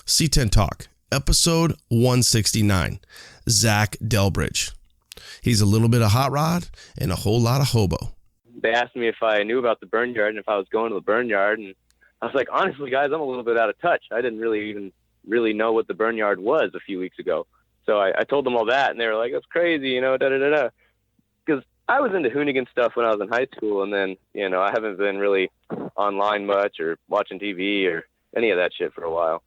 C10 Talk, episode 169, Zaak Delbridge. He's a little bit of hot rod and a whole lot of hobo. They asked me if I knew about the burn yard and if I was going to the burn yard, and I was like, honestly, guys, I'm a little bit out of touch. I didn't really know what the burn yard was a few weeks ago. So I told them all that, and they were like, that's crazy, you know, da-da-da-da. Because I was into Hoonigan stuff when I was in high school, and then, you know, I haven't been really online much or watching TV or any of that shit for a while.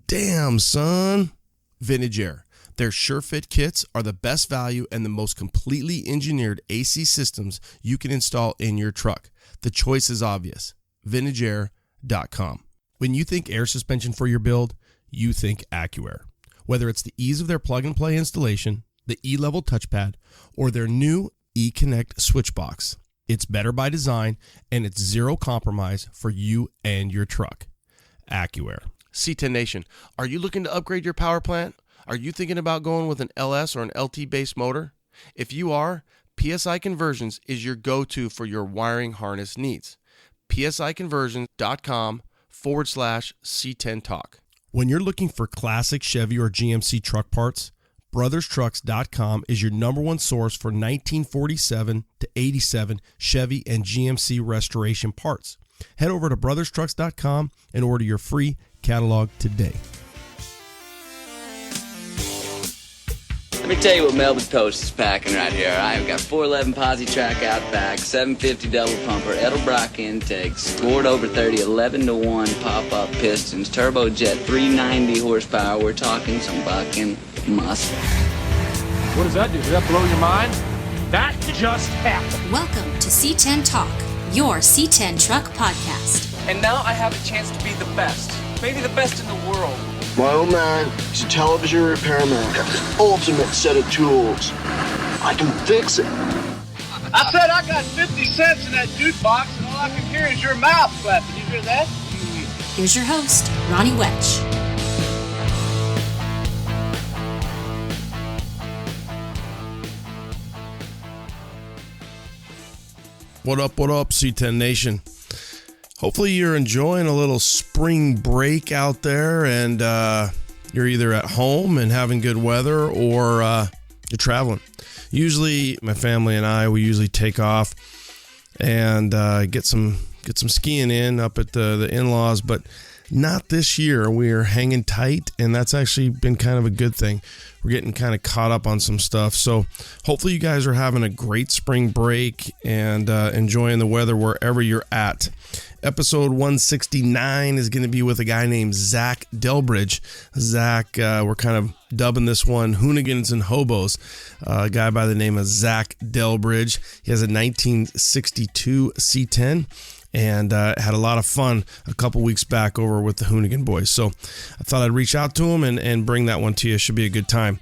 Damn, son. Vintage Air. Their SureFit kits are the best value and the most completely engineered AC systems you can install in your truck. The choice is obvious. VintageAir.com. When you think air suspension for your build, you think AccuAir. Whether it's the ease of their plug-and-play installation, the E-Level touchpad, or their new eConnect switch box, it's better by design and it's zero compromise for you and your truck. AccuAir. C10 Nation, are you looking to upgrade your power plant? Are you thinking about going with an LS or an LT-based motor? If you are, PSI Conversions is your go-to for your wiring harness needs. PSIconversions.com/C10 Talk. When you're looking for classic Chevy or GMC truck parts, BrothersTrucks.com is your number one source for 1947 to 87 Chevy and GMC restoration parts. Head over to BrothersTrucks.com and order your free catalog today. Let me tell you what Melba Toast is packing right here. I've got 411 Posi track out back, 750 double pumper, Edelbrock intake, scored over 30, 11-1 pop-up pistons, turbojet, 390 horsepower. We're talking some bucking muscle. What does that do? Does that blow your mind? That just happened. Welcome to C10 Talk, your C10 truck podcast. And now I have a chance to be the best, maybe the best in the world. My old man, he's a television repairman. Got the ultimate set of tools. I can fix it. I said I got 50 cents in that jukebox, and all I can hear is your mouth flapping. You hear that? Here's your host, Ronnie Welch. What up, C10 Nation? Hopefully you're enjoying a little spring break out there, and you're either at home and having good weather, or you're traveling. Usually my family and I, we usually take off and get some skiing in up at the in-laws, but not this year. We're hanging tight, and that's actually been kind of a good thing. We're getting kind of caught up on some stuff. So hopefully you guys are having a great spring break and enjoying the weather wherever you're at. Episode 169 is going to be with a guy named Zaak Delbridge. Zaak, we're kind of dubbing this one Hoonigans and Hobos. A guy by the name of Zaak Delbridge. He has a 1962 C10 and had a lot of fun a couple weeks back over with the Hoonigan boys. So I thought I'd reach out to him and bring that one to you. Should be a good time.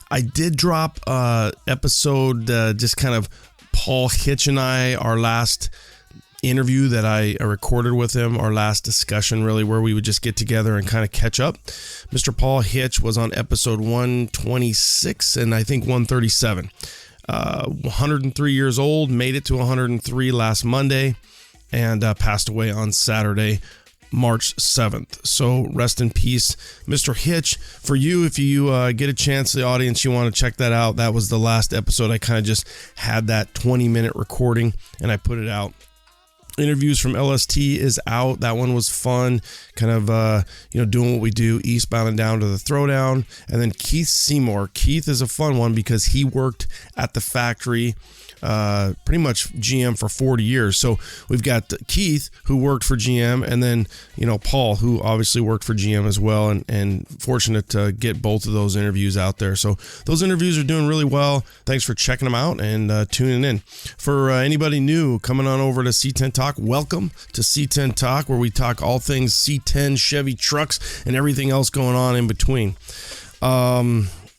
I did drop episode, just kind of Paul Hitch and I, our last interview that I recorded with him, our last discussion really, where we would just get together and kind of catch up. Mr. Paul Hitch was on episode 126 and I think 137. 103 years old, made it to 103 last Monday, and passed away on Saturday, March 7th. So rest in peace, Mr. Hitch. For you, if you get a chance, the audience, you want to check that out. That was the last episode. I kind of just had that 20-minute recording and I put it out. Interviews from LST is out. That one was fun, kind of doing what we do, eastbound and down to the throwdown. And then Keith Seymour. Keith is a fun one because he worked at the factory, pretty much GM for 40 years. So we've got Keith, who worked for GM, and then Paul, who obviously worked for GM as well, and fortunate to get both of those interviews out there. So those interviews are doing really well. Thanks for checking them out and tuning in. For anybody new coming on over to C10 Talk, welcome to C10 Talk, where we talk all things C10 Chevy trucks and everything else going on in between.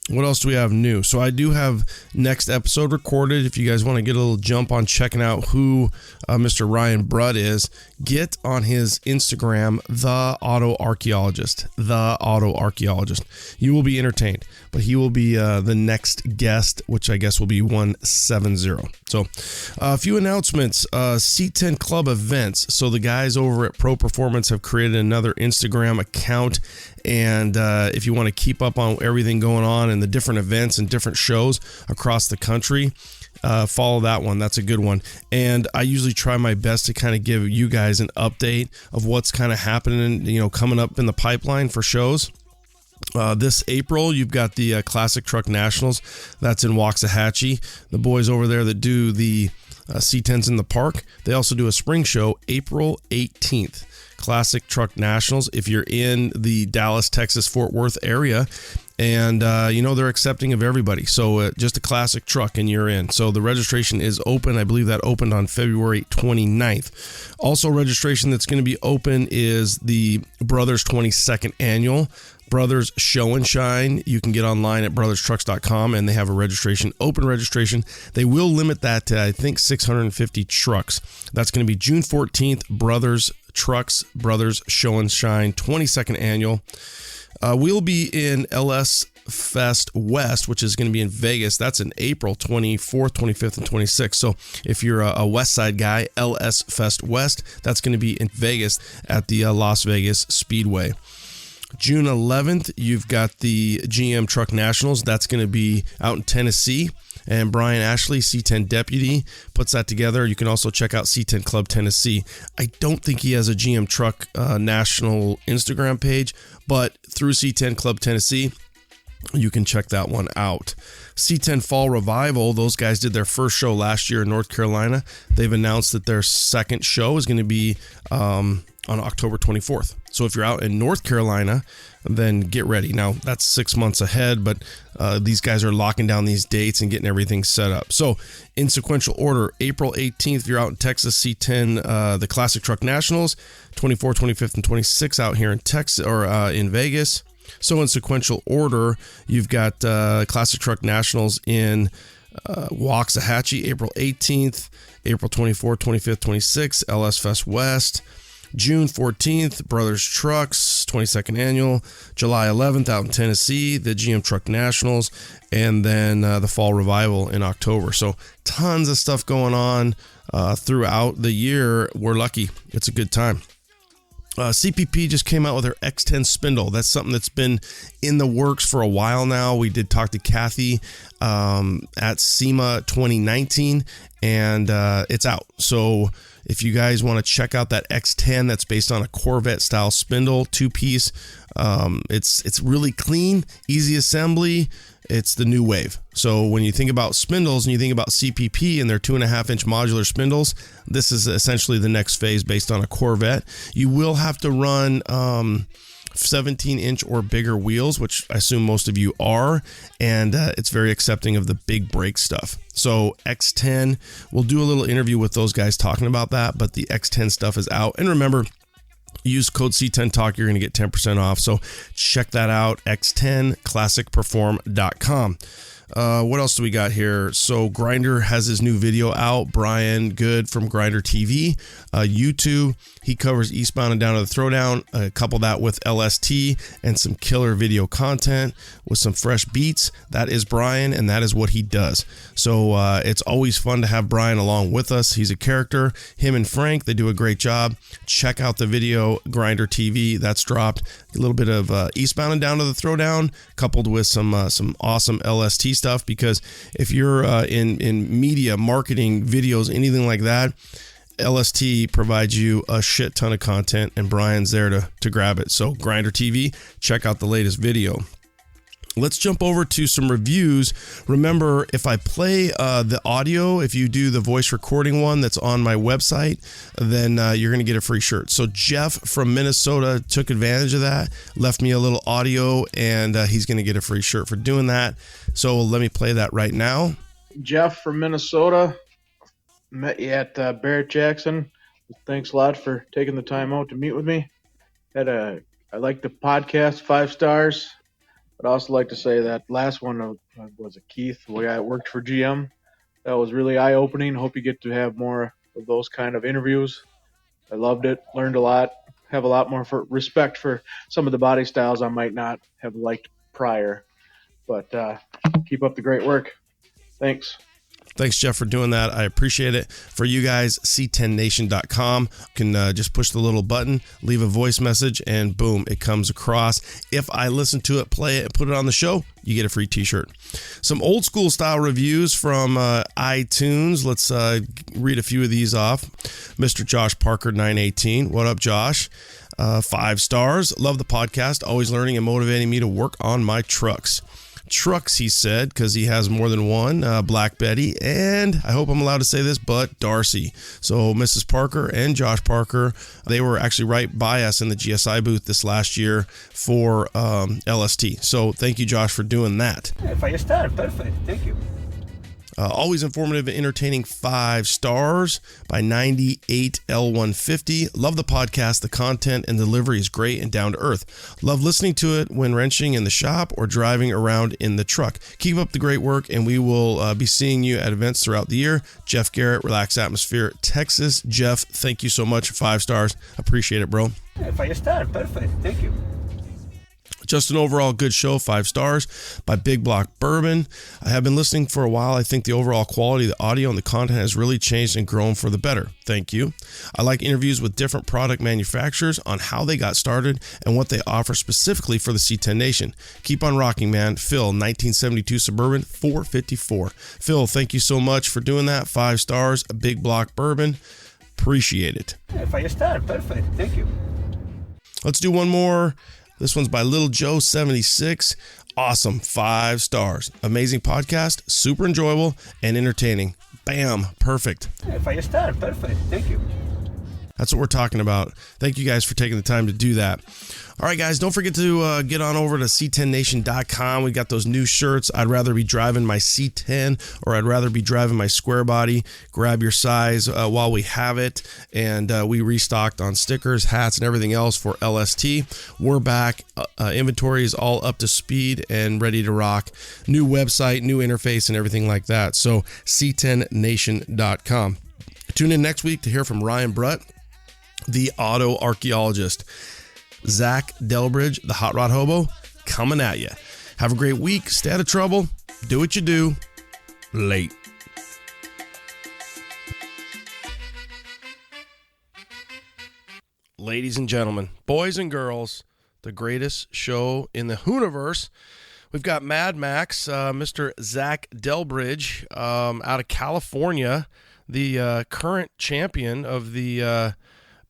What else do we have new? So I do have next episode recorded. If you guys want to get a little jump on checking out who Mr. Ryan Brudd is, get on his Instagram, The Auto Archaeologist. The Auto Archaeologist. You will be entertained, but he will be the next guest, which I guess will be 170. So a few announcements. C10 Club events. So the guys over at Pro Performance have created another Instagram account. And if you want to keep up on everything going on and the different events and different shows across the country, follow that one. That's a good one. And I usually try my best to kind of give you guys an update of what's kind of happening, coming up in the pipeline for shows. This April, you've got the Classic Truck Nationals. That's in Waxahachie. The boys over there that do the C10s in the park. They also do a spring show April 18th. Classic Truck Nationals. If you're in the Dallas, Texas, Fort Worth area, and they're accepting of everybody. So just a classic truck and you're in. So the registration is open. I believe that opened on February 29th. Also, registration that's going to be open is the Brothers 22nd Annual Brothers Show and Shine. You can get online at brotherstrucks.com and they have a open registration. They will limit that to, I think, 650 trucks. That's going to be June 14th, Brothers Show and Shine 22nd Annual. We'll be in LS Fest West, which is going to be in Vegas. That's in April 24th, 25th, and 26th. So if you're a West Side guy, LS Fest West, that's going to be in Vegas at the Las Vegas Speedway. June 11th, you've got the GM Truck Nationals. That's going to be out in Tennessee. And Brian Ashley, C10 Deputy, puts that together. You can also check out C10 Club Tennessee. I don't think he has a GM Truck National Instagram page, but through C10 Club Tennessee, you can check that one out. C10 Fall Revival, those guys did their first show last year in North Carolina. They've announced that their second show is going to be on October 24th. So if you're out in North Carolina, then get ready. Now, that's 6 months ahead, but these guys are locking down these dates and getting everything set up. So in sequential order, April 18th, if you're out in Texas, C10, the Classic Truck Nationals, 24th, 25th, and 26th out here in Texas or in Vegas. So in sequential order, you've got Classic Truck Nationals in Waxahachie, April 18th, April 24th, 25th, 26th, LS Fest West. June 14th, Brothers Trucks, 22nd Annual. July 11th, out in Tennessee, the GM Truck Nationals. And then the Fall Revival in October. So tons of stuff going on throughout the year. We're lucky. It's a good time. CPP just came out with their X10 spindle. That's something that's been in the works for a while now. We did talk to Kathy at SEMA 2019, and it's out. So if you guys want to check out that X10 that's based on a Corvette style spindle, 2-piece, it's really clean, easy assembly. It's the new wave. So when you think about spindles and you think about CPP and their 2.5-inch modular spindles, this is essentially the next phase based on a Corvette. You will have to run 17-inch or bigger wheels, which I assume most of you are, and it's very accepting of the big brake stuff. So X10, we'll do a little interview with those guys talking about that, but the X10 stuff is out. And remember, use code C10 Talk, you're going to get 10% off. So check that out, x10classicperform.com. What else do we got here? So Grinder has his new video out. Brian Good from Grinder TV, YouTube. He covers Eastbound and Down to the Throwdown. Couple that with LST and some killer video content with some fresh beats. That is Brian, and that is what he does. So it's always fun to have Brian along with us. He's a character. Him and Frank, they do a great job. Check out the video, Grinder TV. That's dropped. A little bit of Eastbound and Down to the Throwdown, coupled with some awesome LST stuff, because if you're in media, marketing, videos, anything like that, LST provides you a shit ton of content, and Brian's there to grab it. So Grinder TV, check out the latest video. Let's jump over to some reviews. Remember, if I play the audio, if you do the voice recording one that's on my website, then you're going to get a free shirt. So Jeff from Minnesota took advantage of that, left me a little audio, and he's going to get a free shirt for doing that. So let me play that right now. Jeff from Minnesota, met you at Barrett Jackson. Thanks a lot for taking the time out to meet with me. I like the podcast, 5 stars. I'd also like to say that last one was it Keith, the way I worked for GM. That was really eye-opening. Hope you get to have more of those kind of interviews. I loved it, learned a lot, have a lot more respect for some of the body styles I might not have liked prior. But keep up the great work. Thanks. Thanks, Jeff, for doing that. I appreciate it. For you guys, C10Nation.com. You can just push the little button, leave a voice message, and boom, it comes across. If I listen to it, play it, and put it on the show, you get a free t-shirt. Some old school style reviews from iTunes. Let's read a few of these off. Mr. Josh Parker, 918. What up, Josh? 5 stars. Love the podcast. Always learning and motivating me to work on my trucks. Trucks, he said, because he has more than one. Black Betty, and I hope I'm allowed to say this, but Darcy. So Mrs. Parker and Josh Parker, they were actually right by us in the GSI booth this last year for LST. So thank you, Josh, for doing that. 5 star, perfect. Thank you. Always informative and entertaining, 5 stars by 98L150. Love the podcast. The content and delivery is great and down to earth. Love listening to it when wrenching in the shop or driving around in the truck. Keep up the great work, and we will be seeing you at events throughout the year. Jeff Garrett, Relax Atmosphere, Texas. Jeff, thank you so much. 5 stars. Appreciate it, bro. 5 star, perfect. Thank you. Just an overall good show, 5 stars by Big Block Bourbon. I have been listening for a while. I think the overall quality of the audio and the content has really changed and grown for the better. Thank you. I like interviews with different product manufacturers on how they got started and what they offer specifically for the C10 Nation. Keep on rocking, man. Phil, 1972 Suburban, 454. Phil, thank you so much for doing that. 5 stars, a Big Block Bourbon. Appreciate it. 5 star, perfect. Thank you. Let's do one more. This one's by Little Joe 76. Awesome. 5 stars. Amazing podcast. Super enjoyable and entertaining. Bam. Perfect. 5 star. Perfect. Thank you. That's what we're talking about. Thank you guys for taking the time to do that. All right, guys, don't forget to get on over to C10Nation.com. We got those new shirts. I'd rather be driving my C10 or I'd rather be driving my square body. Grab your size while we have it. And we restocked on stickers, hats, and everything else for LST. We're back. Inventory is all up to speed and ready to rock. New website, new interface, and everything like that. So C10Nation.com. Tune in next week to hear from Ryan Brutt, the auto archaeologist. Zaak Delbridge, the Hot Rod Hobo, coming at you. Have a great week. Stay out of trouble. Do what you do. Late. Ladies and gentlemen, boys and girls, the greatest show in the Hooniverse. We've got Mad Max, Mr. Zaak Delbridge, out of California, the current champion of the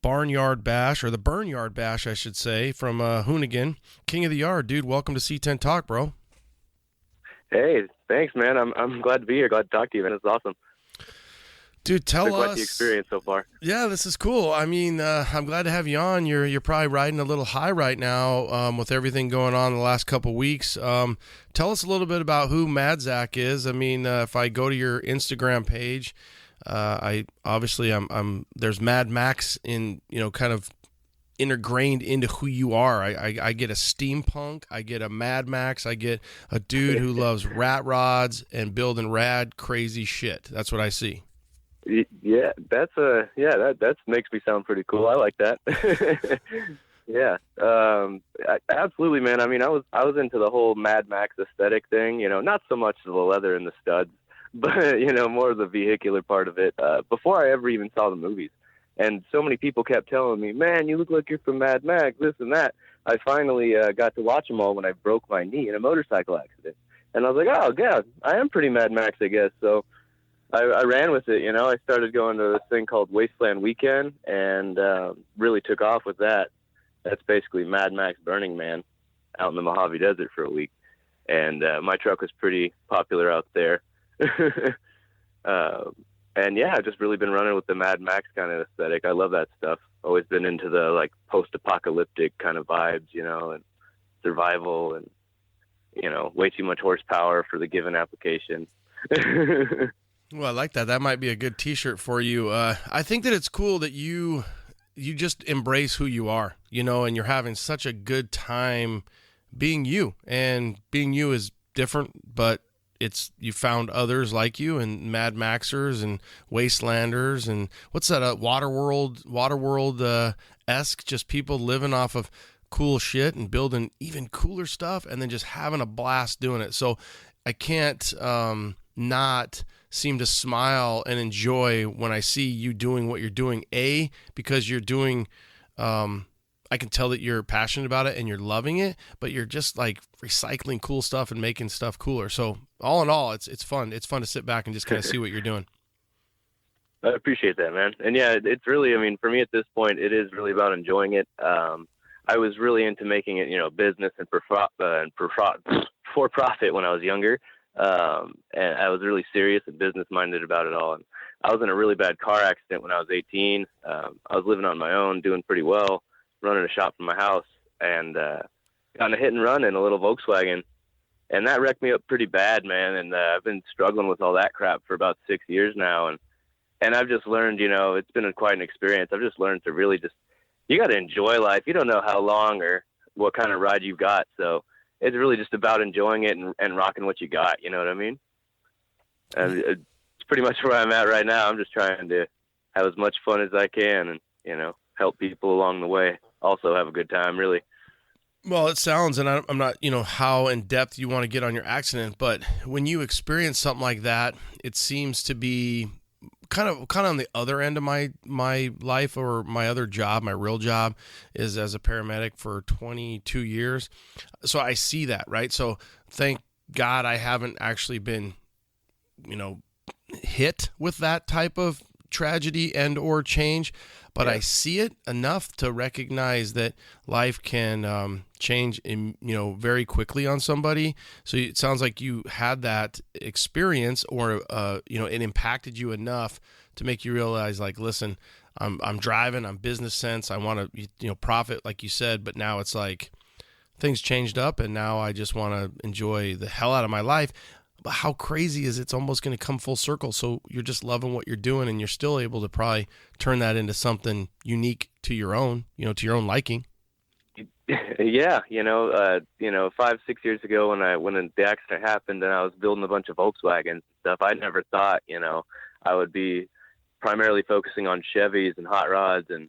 Barnyard Bash, or the Burn Yard Bash, I should say, from Hoonigan. King of the Yard, dude. Welcome to C10 Talk, bro. Hey, thanks, man. I'm glad to be here. Glad to talk to you, man. It's awesome. Dude, tell us. Quite the experience so far. Yeah, this is cool. I mean, I'm glad to have you on. You're probably riding a little high right now with everything going on the last couple weeks. Tell us a little bit about who Mad Zaak is. I mean, if I go to your Instagram page, there's Mad Max in, kind of ingrained into who you are. I get a steampunk, I get a Mad Max, I get a dude who loves rat rods and building rad crazy shit. That's what I see. Yeah, that makes me sound pretty cool. I like that. Yeah, absolutely, man. I mean, I was into the whole Mad Max aesthetic thing. Not so much the leather and the studs, but more of the vehicular part of it. Before I ever even saw the movies, and so many people kept telling me, "Man, you look like you're from Mad Max, this and that." I finally got to watch them all when I broke my knee in a motorcycle accident, and I was like, "Oh, God, I am pretty Mad Max, I guess." So I ran with it. I started going to this thing called Wasteland Weekend, and really took off with that. That's basically Mad Max Burning Man out in the Mojave Desert for a week, and my truck was pretty popular out there. And yeah, I've just really been running with the Mad Max kind of aesthetic. I love that stuff. Always been into the like post-apocalyptic kind of vibes, and survival, and way too much horsepower for the given application. Well, I like that. That might be a good t-shirt for you. I think that it's cool that you just embrace who you are, and you're having such a good time being you, and being you is different, but you found others like you, and Mad Maxers and Wastelanders, and what's that, Waterworld esque, just people living off of cool shit and building even cooler stuff, and then just having a blast doing it. So I can't not seem to smile and enjoy when I see you doing what you're doing, because you're doing I can tell that you're passionate about it and you're loving it, but you're just like recycling cool stuff and making stuff cooler. So all in all, it's fun. It's fun to sit back and just kind of see what you're doing. I appreciate that, man. And yeah, it's really, I mean, for me at this point, it is really about enjoying it. I was really into making it, business and for profit when I was younger. And I was really serious and business minded about it all. And I was in a really bad car accident when I was 18. I was living on my own, doing pretty well, running a shop from my house, and got in a hit and run in a little Volkswagen, and that wrecked me up pretty bad, man. And I've been struggling with all that crap for about 6 years now, and I've just learned, it's been quite an experience. I've just learned to really you got to enjoy life. You don't know how long or what kind of ride you've got, so it's really just about enjoying it and rocking what you got. You know what I mean? And it's pretty much where I'm at right now. I'm just trying to have as much fun as I can, and help people along the way. Also have a good time, really. Well, it sounds, and I'm not, how in depth you want to get on your accident, but when you experience something like that, it seems to be kind of on the other end of my life, or my other job. My real job is as a paramedic for 22 years. So I see that, right? So thank God I haven't actually been, hit with that type of tragedy and or change, but I see it enough to recognize that life can change very quickly on somebody. So it sounds like you had that experience, or it impacted you enough to make you realize, like, listen, I'm driving, I'm business sense, I want to profit, like you said, but now it's like things changed up, and now I just want to enjoy the hell out of my life. But how crazy is it's almost going to come full circle. So you're just loving what you're doing, and you're still able to probably turn that into something unique to your own, to your own liking. Yeah. 5-6 years ago when the accident happened and I was building a bunch of Volkswagens and stuff, I never thought, I would be primarily focusing on Chevys and hot rods and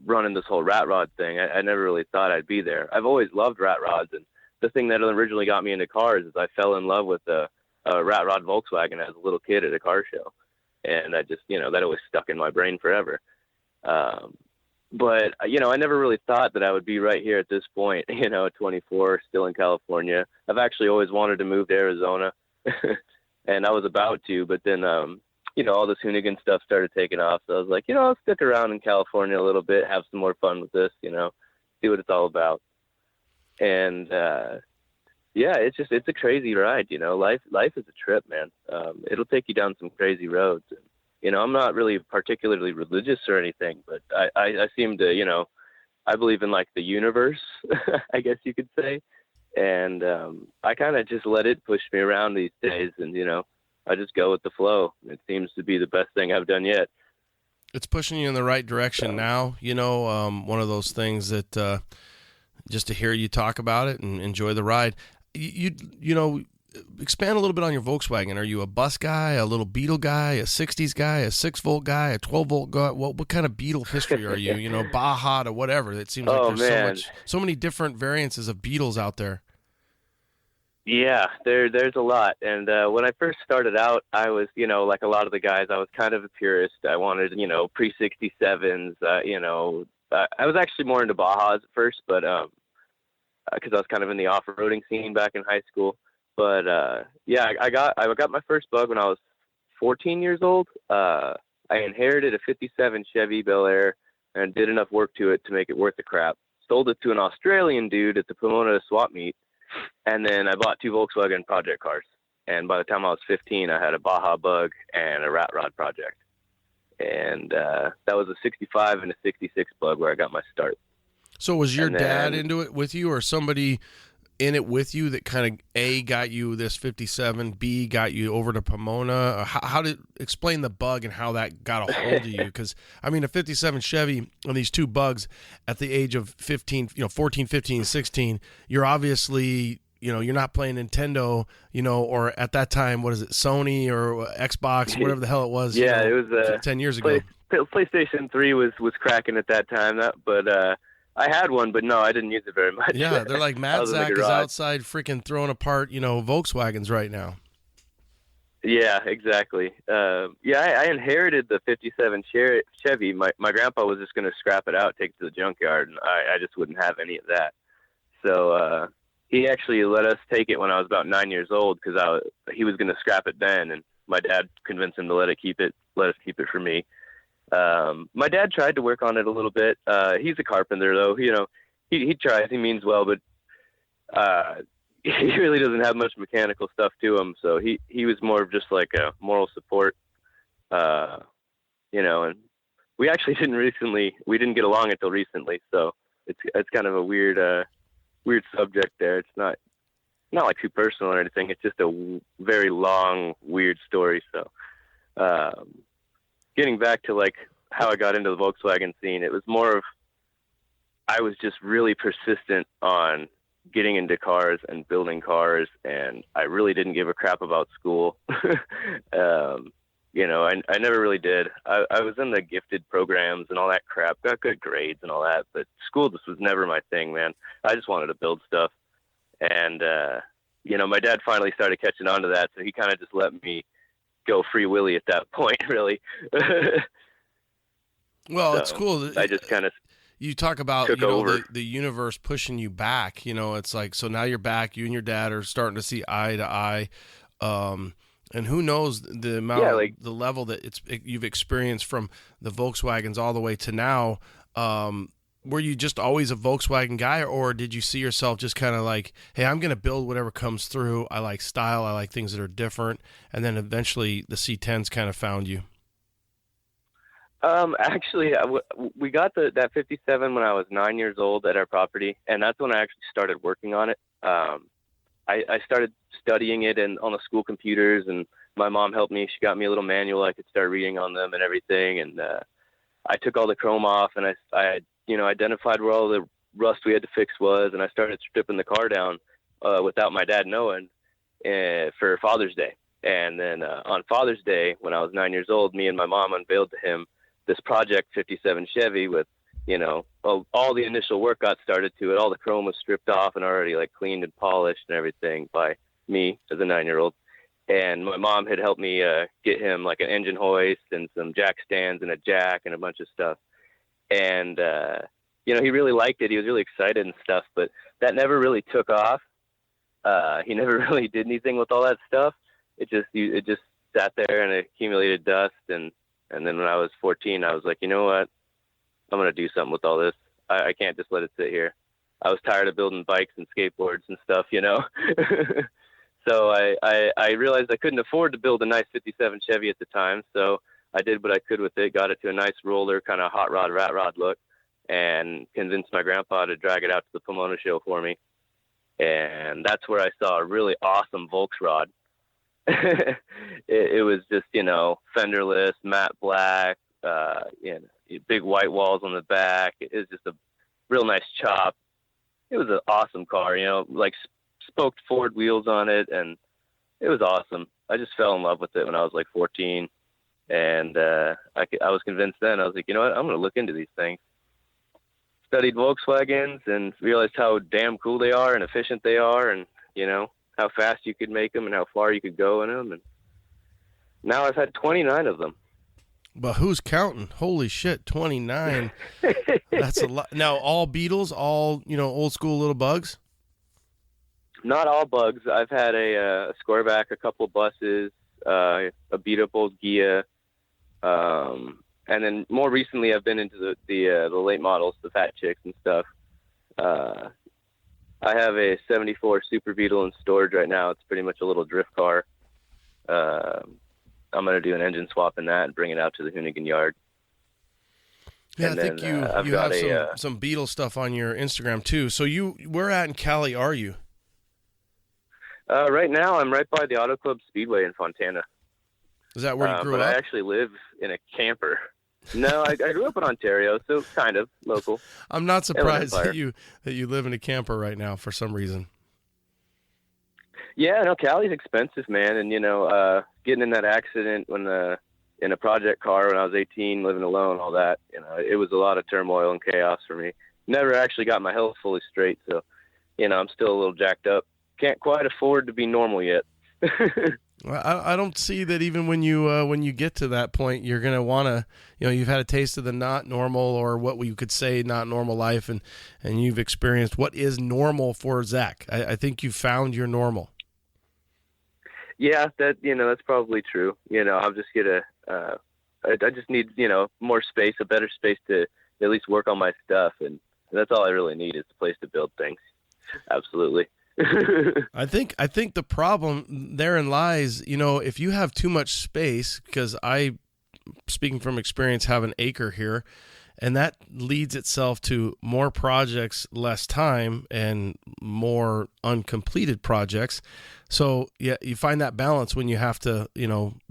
running this whole rat rod thing. I never really thought I'd be there. I've always loved rat rods, and the thing that originally got me into cars is I fell in love with a rat rod Volkswagen as a little kid at a car show. And I just, that always stuck in my brain forever. But, I never really thought that I would be right here at this point, 24, still in California. I've actually always wanted to move to Arizona, and I was about to, but then, all this Hoonigan stuff started taking off. So I was like, I'll stick around in California a little bit, have some more fun with this, see what it's all about. And, it's a crazy ride, life is a trip, man. It'll take you down some crazy roads. And, I'm not really particularly religious or anything, but I seem to, I believe in like the universe, I guess you could say. And, I kind of just let it push me around these days, and, I just go with the flow. It seems to be the best thing I've done yet. It's pushing you in the right direction now, one of those things that, just to hear you talk about it and enjoy the ride. You expand a little bit on your Volkswagen. Are you a bus guy, a little Beetle guy, a 60s guy, a 6-volt guy, a 12-volt guy? What kind of Beetle history are you? Baja or whatever. It seems like there's so many different variances of Beetles out there. Yeah, there's a lot. And when I first started out, I was, like a lot of the guys, I was kind of a purist. I wanted, pre-67s, I was actually more into Bajas at first, but because I was kind of in the off-roading scene back in high school. But I got my first bug when I was 14 years old. I inherited a 57 Chevy Bel Air and did enough work to it to make it worth the crap. Sold it to an Australian dude at the Pomona swap meet, and then I bought 2 Volkswagen project cars. And by the time I was 15, I had a Baja Bug and a Rat Rod project. And that was a 65 and a 66 Bug where I got my start. So was your dad into it with you, or somebody in it with you that kind of A, got you this 57, B, got you over to Pomona? How did explain the bug and how that got a hold of you? Because I mean, a 57 Chevy and these two bugs at the age of 15, 14, 15, 16, you're obviously, you're not playing Nintendo, or at that time, what is it, Sony or Xbox, whatever the hell it was. Yeah, it was 10 years ago. PlayStation 3 was cracking at that time, but I had one, but no, I didn't use it very much. Yeah, they're like Mad Zaak is outside freaking throwing apart, Volkswagens right now. Yeah, exactly. I inherited the 57 Chevy. My grandpa was just going to scrap it out, take it to the junkyard, and I just wouldn't have any of that. So he actually let us take it when I was about 9 years old because he was going to scrap it then, and my dad convinced him to let us keep it for me. My dad tried to work on it a little bit. He's a carpenter though, he tries, he means well, but, he really doesn't have much mechanical stuff to him. So he was more of just like a moral support, and we actually we didn't get along until recently. So it's kind of a weird subject there. It's not like too personal or anything. It's just a very long, weird story. So, getting back to like how I got into the Volkswagen scene, it was more of, I was just really persistent on getting into cars and building cars, and I really didn't give a crap about school. I never really did. I was in the gifted programs and all that crap, got good grades and all that, but school just was never my thing, man. I just wanted to build stuff. And, my dad finally started catching on to that, so he kind of just let me go free willy at that point, really. Well, So it's cool. I just kind of you talk about over. the universe pushing you back. It's like, so now you're back. You and your dad are starting to see eye to eye, and who knows the amount, the level that you've experienced from the Volkswagens all the way to now. Were you just always a Volkswagen guy, or did you see yourself just kind of like, hey, I'm going to build whatever comes through. I like style. I like things that are different. And then eventually the C10s kind of found you. Actually, we got that 57 when I was 9 years old at our property, and that's when I actually started working on it. I started studying it on the school computers, and my mom helped me. She got me a little manual. I could start reading on them and everything. And I took all the chrome off, and I identified where all the rust we had to fix was, and I started stripping the car down without my dad knowing for Father's Day. And then on Father's Day, when I was 9 years old, me and my mom unveiled to him this Project 57 Chevy with, all the initial work got started to it. All the chrome was stripped off and already like cleaned and polished and everything by me as a 9-year-old. And my mom had helped me get him like an engine hoist and some jack stands and a jack and a bunch of stuff. And, he really liked it. He was really excited and stuff, but that never really took off. He never really did anything with all that stuff. It just sat there and accumulated dust. And then when I was 14, I was like, you know what? I'm going to do something with all this. I can't just let it sit here. I was tired of building bikes and skateboards and stuff, So I realized I couldn't afford to build a nice 57 Chevy at the time. So I did what I could with it, got it to a nice roller, kind of hot rod, rat rod look, and convinced my grandpa to drag it out to the Pomona show for me. And that's where I saw a really awesome Volksrod. it was just, fenderless, matte black, big white walls on the back. It was just a real nice chop. It was an awesome car, like spoked Ford wheels on it, and it was awesome. I just fell in love with it when I was like 14, and I was convinced then. I was like, you know what, I'm going to look into these things. Studied Volkswagens and realized how damn cool they are and efficient they are, and how fast you could make them and how far you could go in them. And now I've had 29 of them. But who's counting? Holy shit, 29. That's a lot. Now, all Beetles, all, old school little bugs? Not all bugs. I've had a Squareback, a couple of buses, a beat up old Gia. And then more recently I've been into the late models, the fat chicks and stuff. I have a 74 Super Beetle in storage right now. It's pretty much a little drift car. I'm going to do an engine swap in that and bring it out to the Hoonigan Yard. Yeah, and I think you have some Beetle stuff on your Instagram too. So where at in Cali are you? Right now, I'm right by the Auto Club Speedway in Fontana. Is that where you grew but up? I actually live in a camper. No, I grew up in Ontario, so kind of local. I'm not surprised that you live in a camper right now for some reason. Yeah, no, Cali's expensive, man. And, getting in that accident in a project car when I was 18, living alone, all that, it was a lot of turmoil and chaos for me. Never actually got my health fully straight. So, I'm still a little jacked up. Can't quite afford to be normal yet. Well, I don't see that even when you get to that point, you're going to want to, you've had a taste of the not normal, or what we could say not normal life, and you've experienced what is normal for Zaak. I think you've found your normal. Yeah, that's probably true. I'll just get I just need, more space, a better space to at least work on my stuff. And that's all I really need is a place to build things. Absolutely. I think the problem therein lies, if you have too much space, because I, speaking from experience, have an acre here, and that leads itself to more projects, less time, and more uncompleted projects. So yeah, you find that balance when you have to,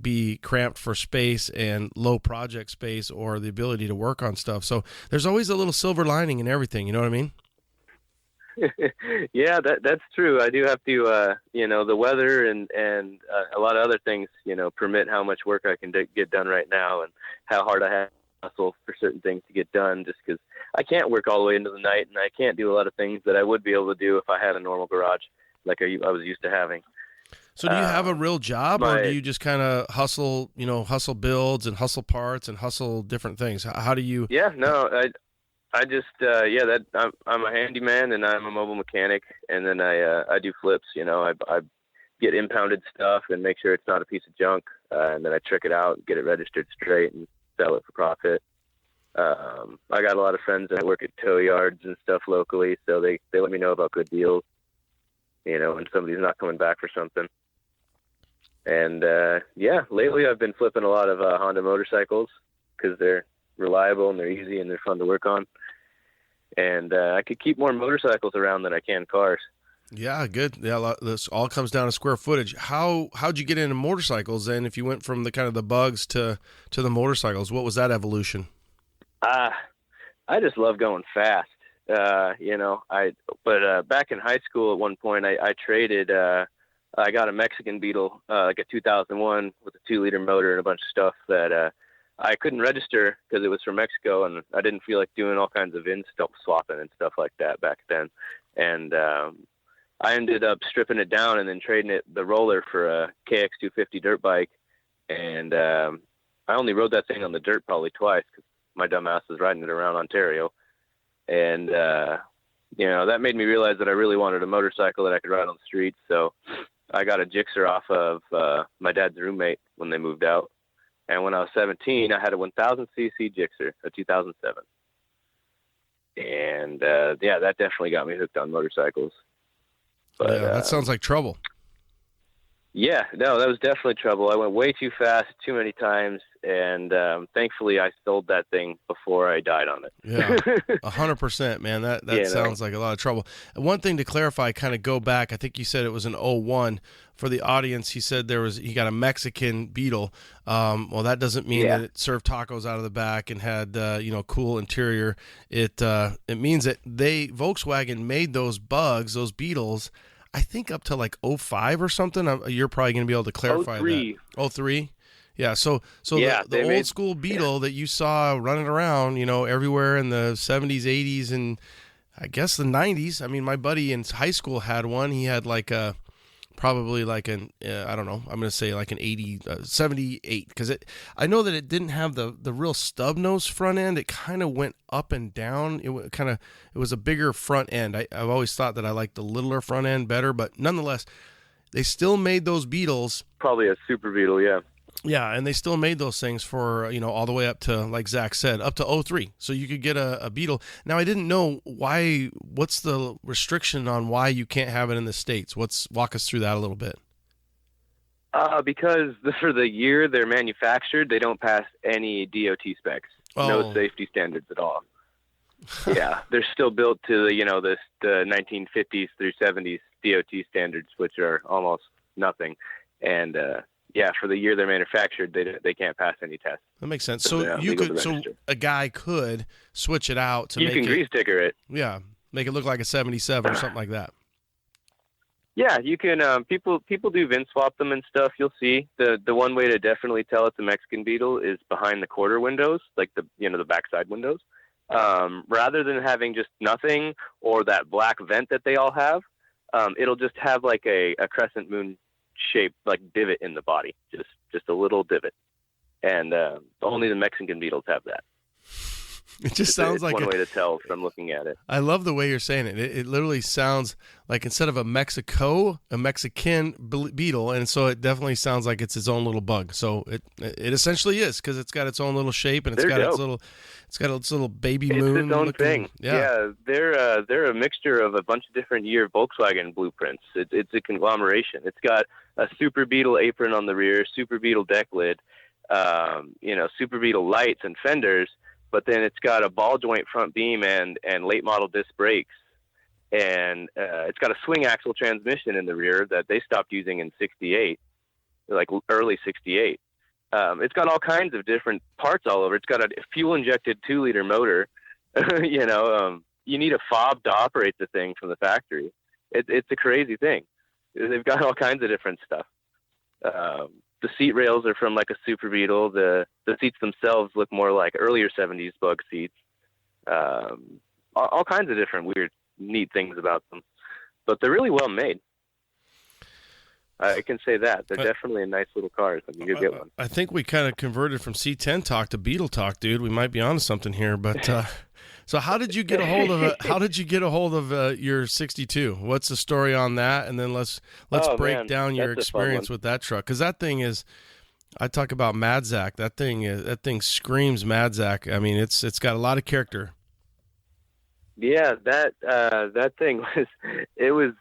be cramped for space and low project space, or the ability to work on stuff. So there's always a little silver lining in everything. You know what I mean? Yeah, that's true. I do have to, the weather and a lot of other things, permit how much work I can get done right now, and how hard I have to hustle for certain things to get done, just because I can't work all the way into the night, and I can't do a lot of things that I would be able to do if I had a normal garage like I was used to having. So do you have a real job, or do you just kind of hustle builds and hustle parts and hustle different things? How do you? Yeah, no, I just, I'm a handyman, and I'm a mobile mechanic, and then I do flips. I get impounded stuff and make sure it's not a piece of junk, and then I trick it out, get it registered straight, and sell it for profit. I got a lot of friends that work at tow yards and stuff locally, so they let me know about good deals, when somebody's not coming back for something. And lately I've been flipping a lot of Honda motorcycles, because they're reliable and they're easy and they're fun to work on. And I could keep more motorcycles around than I can cars. Yeah, good. Yeah, this all comes down to square footage. How'd you get into motorcycles then? If you went from the kind of the bugs to the motorcycles, what was that evolution? I just love going fast. But back in high school at one point, I traded. I got a Mexican Beetle, like a 2001 with a 2-liter motor and a bunch of stuff that I couldn't register because it was from Mexico, and I didn't feel like doing all kinds of in-stock swapping and stuff like that back then. And I ended up stripping it down and then trading the roller for a KX250 dirt bike. And I only rode that thing on the dirt probably twice, because my dumb ass was riding it around Ontario. And, that made me realize that I really wanted a motorcycle that I could ride on the streets. So I got a Gixxer off of my dad's roommate when they moved out. And when I was 17, I had a 1000cc Gixxer, a 2007. And, that definitely got me hooked on motorcycles. But, yeah, that sounds like trouble. Yeah, no, that was definitely trouble. I went way too fast, too many times, and thankfully I sold that thing before I died on it. Yeah, 100%, man. That sounds like a lot of trouble. And one thing to clarify, kind of go back, I think you said it was an 01. For the audience, he said he got a Mexican Beetle. Well, that doesn't mean that it served tacos out of the back and had cool interior. It means that Volkswagen made those Beetles, I think up to like 05 or something. You're probably going to be able to clarify 03. that. 03? Yeah, so the old school Beetle that you saw running around, everywhere in the 70s, 80s, and I guess the 90s. I mean, my buddy in high school had one. He had like probably like an, I don't know, I'm going to say like an 78, because I know that it didn't have the real stub nose front end. It kind of went up and down. It was a bigger front end. I've always thought that I liked the littler front end better, but nonetheless, they still made those Beetles. Probably a Super Beetle, yeah. Yeah, and they still made those things for, all the way up to, like Zaak said, up to 03. So you could get a Beetle. Now, I didn't know what's the restriction on why you can't have it in the States? Walk us through that a little bit. Because for the year they're manufactured, they don't pass any DOT specs. No safety standards at all. Yeah, they're still built to the 1950s through 70s DOT standards, which are almost nothing. And for the year they're manufactured, they can't pass any tests. That makes sense. So So a guy could switch it out to make it. You can grease sticker it. Yeah, make it look like a 77 or something like that. Yeah, you can. People do VIN swap them and stuff. You'll see the one way to definitely tell it's a Mexican Beetle is behind the quarter windows, like the backside windows. Rather than having just nothing or that black vent that they all have, it'll just have like a crescent moon shaped like divot in the body, just a little divot, and only the Mexican Beetles have that. It just sounds like one way to tell from looking at it. I love the way you're saying it. It literally sounds like instead of a Mexican beetle, and so it definitely sounds like it's its own little bug. So it essentially is, because it's got its own little shape and it's got its little baby moon. It's its own thing. Yeah, they're a mixture of a bunch of different year Volkswagen blueprints. It's a conglomeration. It's got a Super Beetle apron on the rear, Super Beetle deck lid, Super Beetle lights and fenders. But then it's got a ball joint front beam and late model disc brakes. And it's got a swing axle transmission in the rear that they stopped using in 68, like early 68. It's got all kinds of different parts all over. It's got a fuel injected 2-liter motor. You need a fob to operate the thing from the factory. It's a crazy thing. They've got all kinds of different stuff. The seat rails are from like a Super Beetle. The seats themselves look more like earlier 70s bug seats. All kinds of different weird, neat things about them. But they're really well made. I can say that. They're definitely a nice little car when you get one. I think we kind of converted from C10 talk to Beetle talk, dude. We might be onto something here. But so how did you get a hold of your 62? What's the story on that? And then let's break down your experience with that truck, because that thing is. I talk about Mad Zaak. That thing screams Mad Zaak. I mean, it's got a lot of character. Yeah, that thing was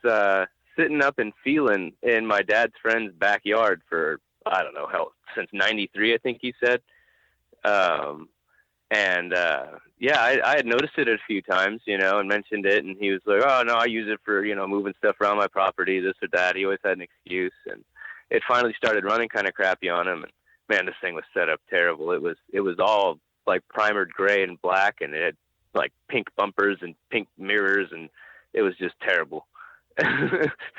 sitting up and feeling in my dad's friend's backyard for I don't know since '93, I think he said. I had noticed it a few times, and mentioned it, and he was like, "Oh no, I use it for moving stuff around my property, this or that." He always had an excuse, and it finally started running kind of crappy on him. And man, this thing was set up terrible. It was all like primered gray and black, and it had like pink bumpers and pink mirrors, and it was just terrible.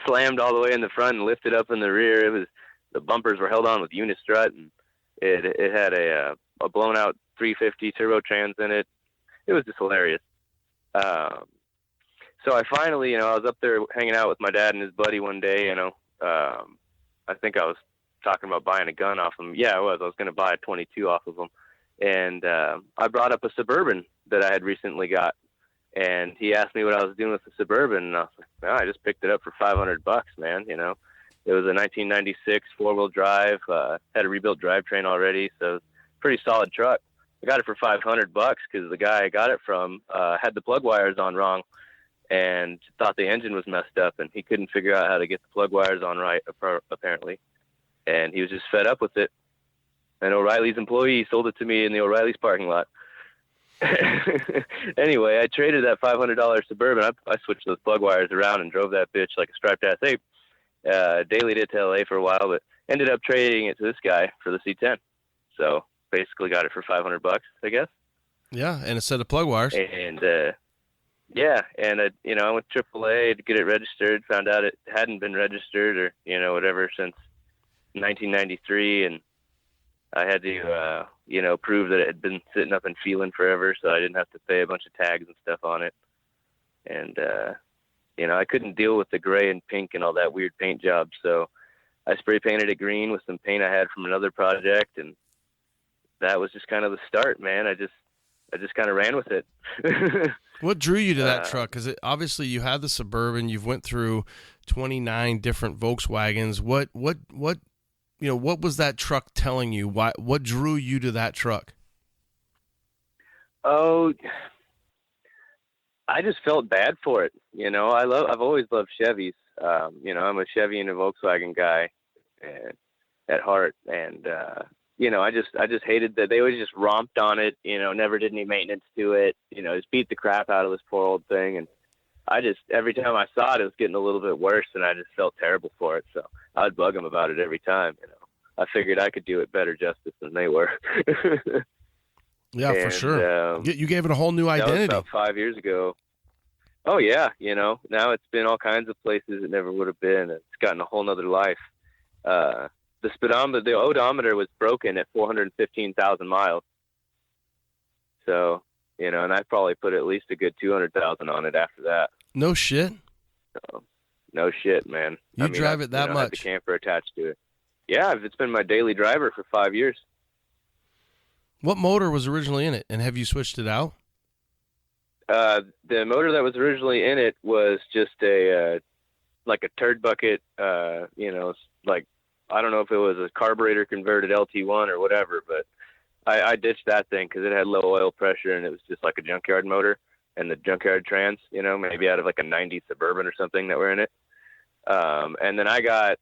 Slammed all the way in the front and lifted up in the rear. The bumpers were held on with unistrut, and it had a blown out 350 turbo trans in it. It was just hilarious. So I finally, I was up there hanging out with my dad and his buddy one day, I think I was talking about buying a gun off him. Yeah, I was going to buy a 22 off of him. And I brought up a Suburban that I had recently got. And he asked me what I was doing with the Suburban. And I was like, I just picked it up for $500, man. It was a 1996 4-wheel drive, had a rebuilt drivetrain already. So it's a pretty solid truck. I got it for $500 because the guy I got it from had the plug wires on wrong and thought the engine was messed up, and he couldn't figure out how to get the plug wires on right, apparently. And he was just fed up with it. And O'Reilly's employee sold it to me in the O'Reilly's parking lot. Anyway, I traded that $500 Suburban. I switched those plug wires around and drove that bitch like a striped ass ape. Dailied it to LA for a while, but ended up trading it to this guy for the C10. So basically got it for $500, I guess. Yeah, and a set of plug wires. And I went to AAA to get it registered. Found out it hadn't been registered or whatever since 1993, and I had to prove that it had been sitting up and feeling forever, so I didn't have to pay a bunch of tags and stuff on it. And I couldn't deal with the gray and pink and all that weird paint job, so I spray painted it green with some paint I had from another project, and that was just kind of the start, man. I just kind of ran with it. What drew you to that truck? Because obviously you had the Suburban. You've went through 29 different Volkswagens. What was that truck telling you? What drew you to that truck? Oh, I just felt bad for it. I've always loved Chevys. I'm a Chevy and a Volkswagen guy at heart, and I just hated that they always just romped on it, never did any maintenance to it, just beat the crap out of this poor old thing. And every time I saw it, it was getting a little bit worse, and I just felt terrible for it. So I'd bug them about it every time. I figured I could do it better justice than they were. Yeah, for sure. You gave it a whole new identity. That was about 5 years ago. Oh yeah. Now it's been all kinds of places it never would have been. It's gotten a whole nother life. The odometer was broken at 415,000 miles. So, and I probably put at least a good 200,000 on it after that. No shit. So, no shit, man. You drive it that much? I had the camper attached to it. Yeah, it's been my daily driver for 5 years. What motor was originally in it, and have you switched it out? The motor that was originally in it was just like a turd bucket, like, I don't know if it was a carburetor converted LT1 or whatever, but I ditched that thing because it had low oil pressure and it was just like a junkyard motor and the junkyard trans, maybe out of like a 90 Suburban or something that were in it. And then I got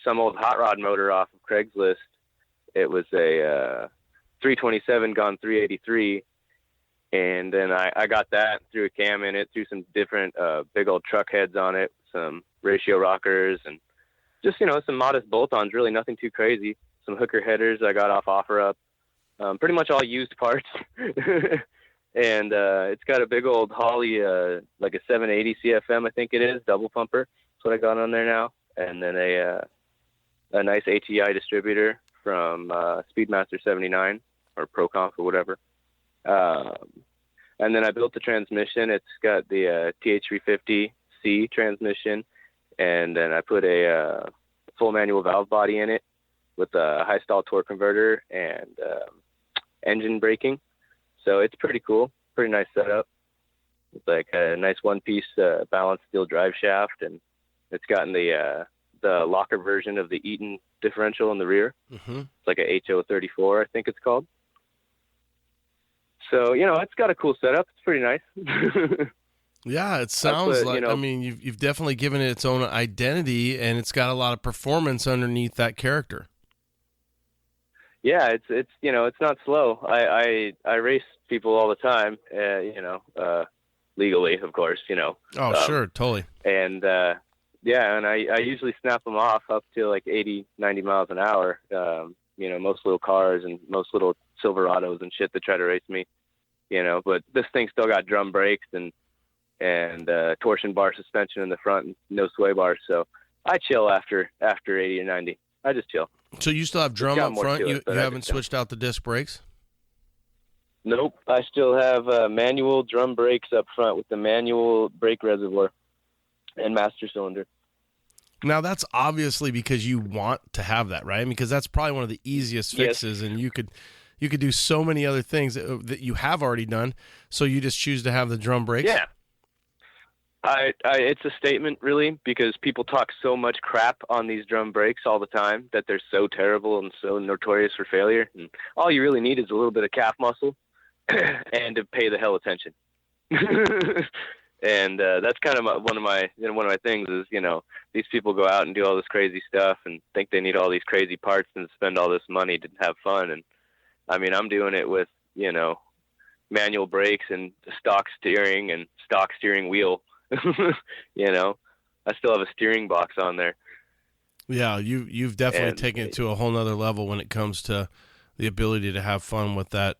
some old hot rod motor off of Craigslist. It was a 327 gone 383. And then I got that, threw a cam in it, threw some different big old truck heads on it, some ratio rockers, and just, some modest bolt-ons, really nothing too crazy. Some hooker headers I got off OfferUp. Pretty much all used parts. And it's got a big old Holley, like a 780 CFM, I think it is, double pumper. That's what I got on there now. And then a nice ATI distributor from Speedmaster 79 or ProConf or whatever. And then I built the transmission. It's got the TH350C transmission, and then I put a full manual valve body in it with a high stall torque converter and engine braking. So it's pretty cool, pretty nice setup. It's like a nice one-piece balanced steel drive shaft, and it's gotten the locker version of the Eaton differential in the rear. Mm-hmm. It's like a HO34, I think it's called. So, it's got a cool setup. It's pretty nice. Yeah, it sounds like, I mean, you've definitely given it its own identity, and it's got a lot of performance underneath that character. Yeah, it's not slow. I race people all the time, legally, of course, Oh, sure, totally. And, and I usually snap them off up to like 80, 90 miles an hour. Most little cars and most little Silverados and shit that try to race me, but this thing still got drum brakes and torsion bar suspension in the front and no sway bars. So I chill after 80 or 90. I just chill. So you still have drum up front? You haven't switched out the disc brakes? Nope. I still have manual drum brakes up front with the manual brake reservoir and master cylinder. Now, that's obviously because you want to have that, right? Because that's probably one of the easiest fixes, yes. And you could do so many other things that you have already done, so you just choose to have the drum brakes? Yeah. It's a statement, really, because people talk so much crap on these drum brakes all the time that they're so terrible and so notorious for failure. And all you really need is a little bit of calf muscle and to pay the hell attention. And that's kind of one of my things is, these people go out and do all this crazy stuff and think they need all these crazy parts and spend all this money to have fun. And I mean, I'm doing it with, manual brakes and stock steering and stock steering wheel. I still have a steering box on there. Yeah, you've definitely taken it to a whole nother level when it comes to the ability to have fun with that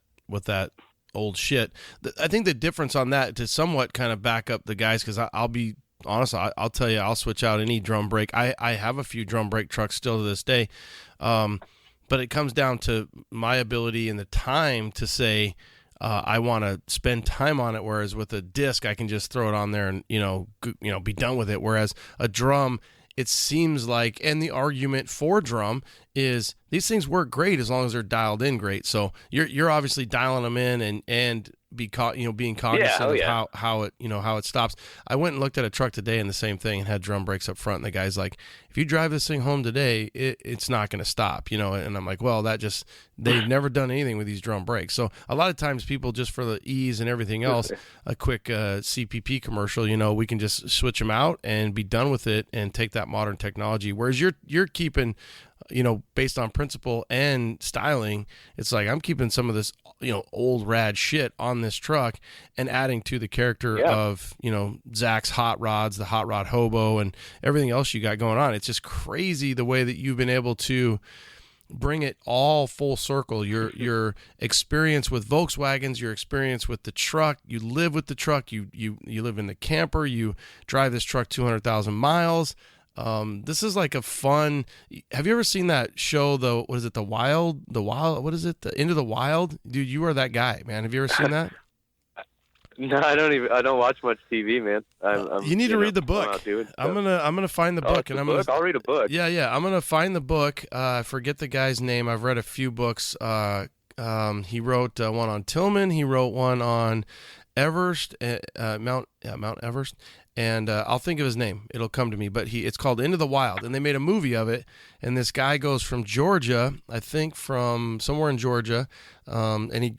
old shit. I think the difference on that, to somewhat kind of back up the guys, because I'll be honest, I'll tell you, I'll switch out any drum brake. I have a few drum brake trucks still to this day, but it comes down to my ability and the time to say, I want to spend time on it, whereas with a disc, I can just throw it on there and, be done with it. Whereas a drum, it seems like, and the argument for drum is these things work great as long as they're dialed in great. So you're obviously dialing them in and being cognizant of how it stops. I went and looked at a truck today and the same thing, and had drum brakes up front. And the guy's like, if you drive this thing home today, it's not going to stop, And I'm like, well, that just they've never done anything with these drum brakes. So a lot of times people, just for the ease and everything else, a quick CPP commercial, we can just switch them out and be done with it and take that modern technology. Whereas you're keeping, based on principle and styling, it's like I'm keeping some of this, old rad shit on this truck and adding to the character of, Zaak's hot rods, the Hot Rod Hobo, and everything else you got going on. It's just crazy the way that you've been able to bring it all full circle. Your experience with Volkswagens, your experience with the truck, you live with the truck, you live in the camper, you drive this truck 200,000 miles. This is like a fun. Have you ever seen that show? The Into the Wild, dude. You are that guy, man. Have you ever seen that? No, I don't watch much TV, man. You need to read the book. I'm gonna find the book, and I'll read a book. Yeah. I'm gonna find the book. I forget the guy's name. I've read a few books. He wrote one on Tillman. He wrote one on Everest, Mount Everest. And I'll think of his name. It'll come to me. But it's called Into the Wild, and they made a movie of it. And this guy goes from Georgia, I think from somewhere in Georgia, and he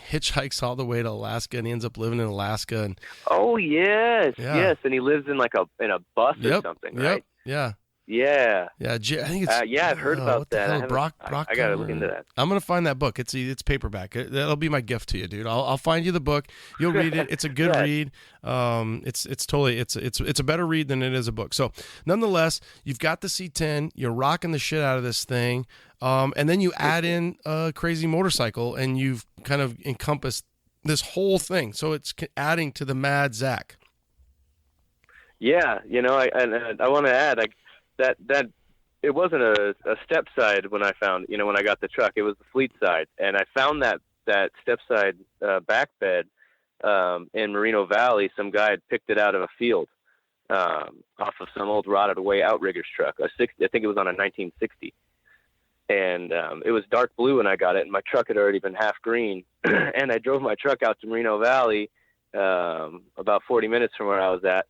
hitchhikes all the way to Alaska, and he ends up living in Alaska. And yes, and he lives in in a bus or something, right? Yeah. Yeah. I think it's. I've heard about that. I gotta look into that. I'm gonna find that book. It's paperback. That'll be my gift to you, dude. I'll find you the book. You'll read it. It's a good read. It's totally it's a better read than it is a book. So nonetheless, you've got the C10. You're rocking the shit out of this thing, and then you add in a crazy motorcycle, and you've kind of encompassed this whole thing. So it's adding to the Mad Zaak. Yeah, I want to add that it wasn't a step side when I found, when I got the truck. It was the fleet side, and I found that step side back bed in Merino Valley. Some guy had picked it out of a field off of some old rotted away outrigger's truck. I think it was on a 1960, and it was dark blue when I got it, and my truck had already been half green. And I drove my truck out to Merino Valley about 40 minutes from where I was at,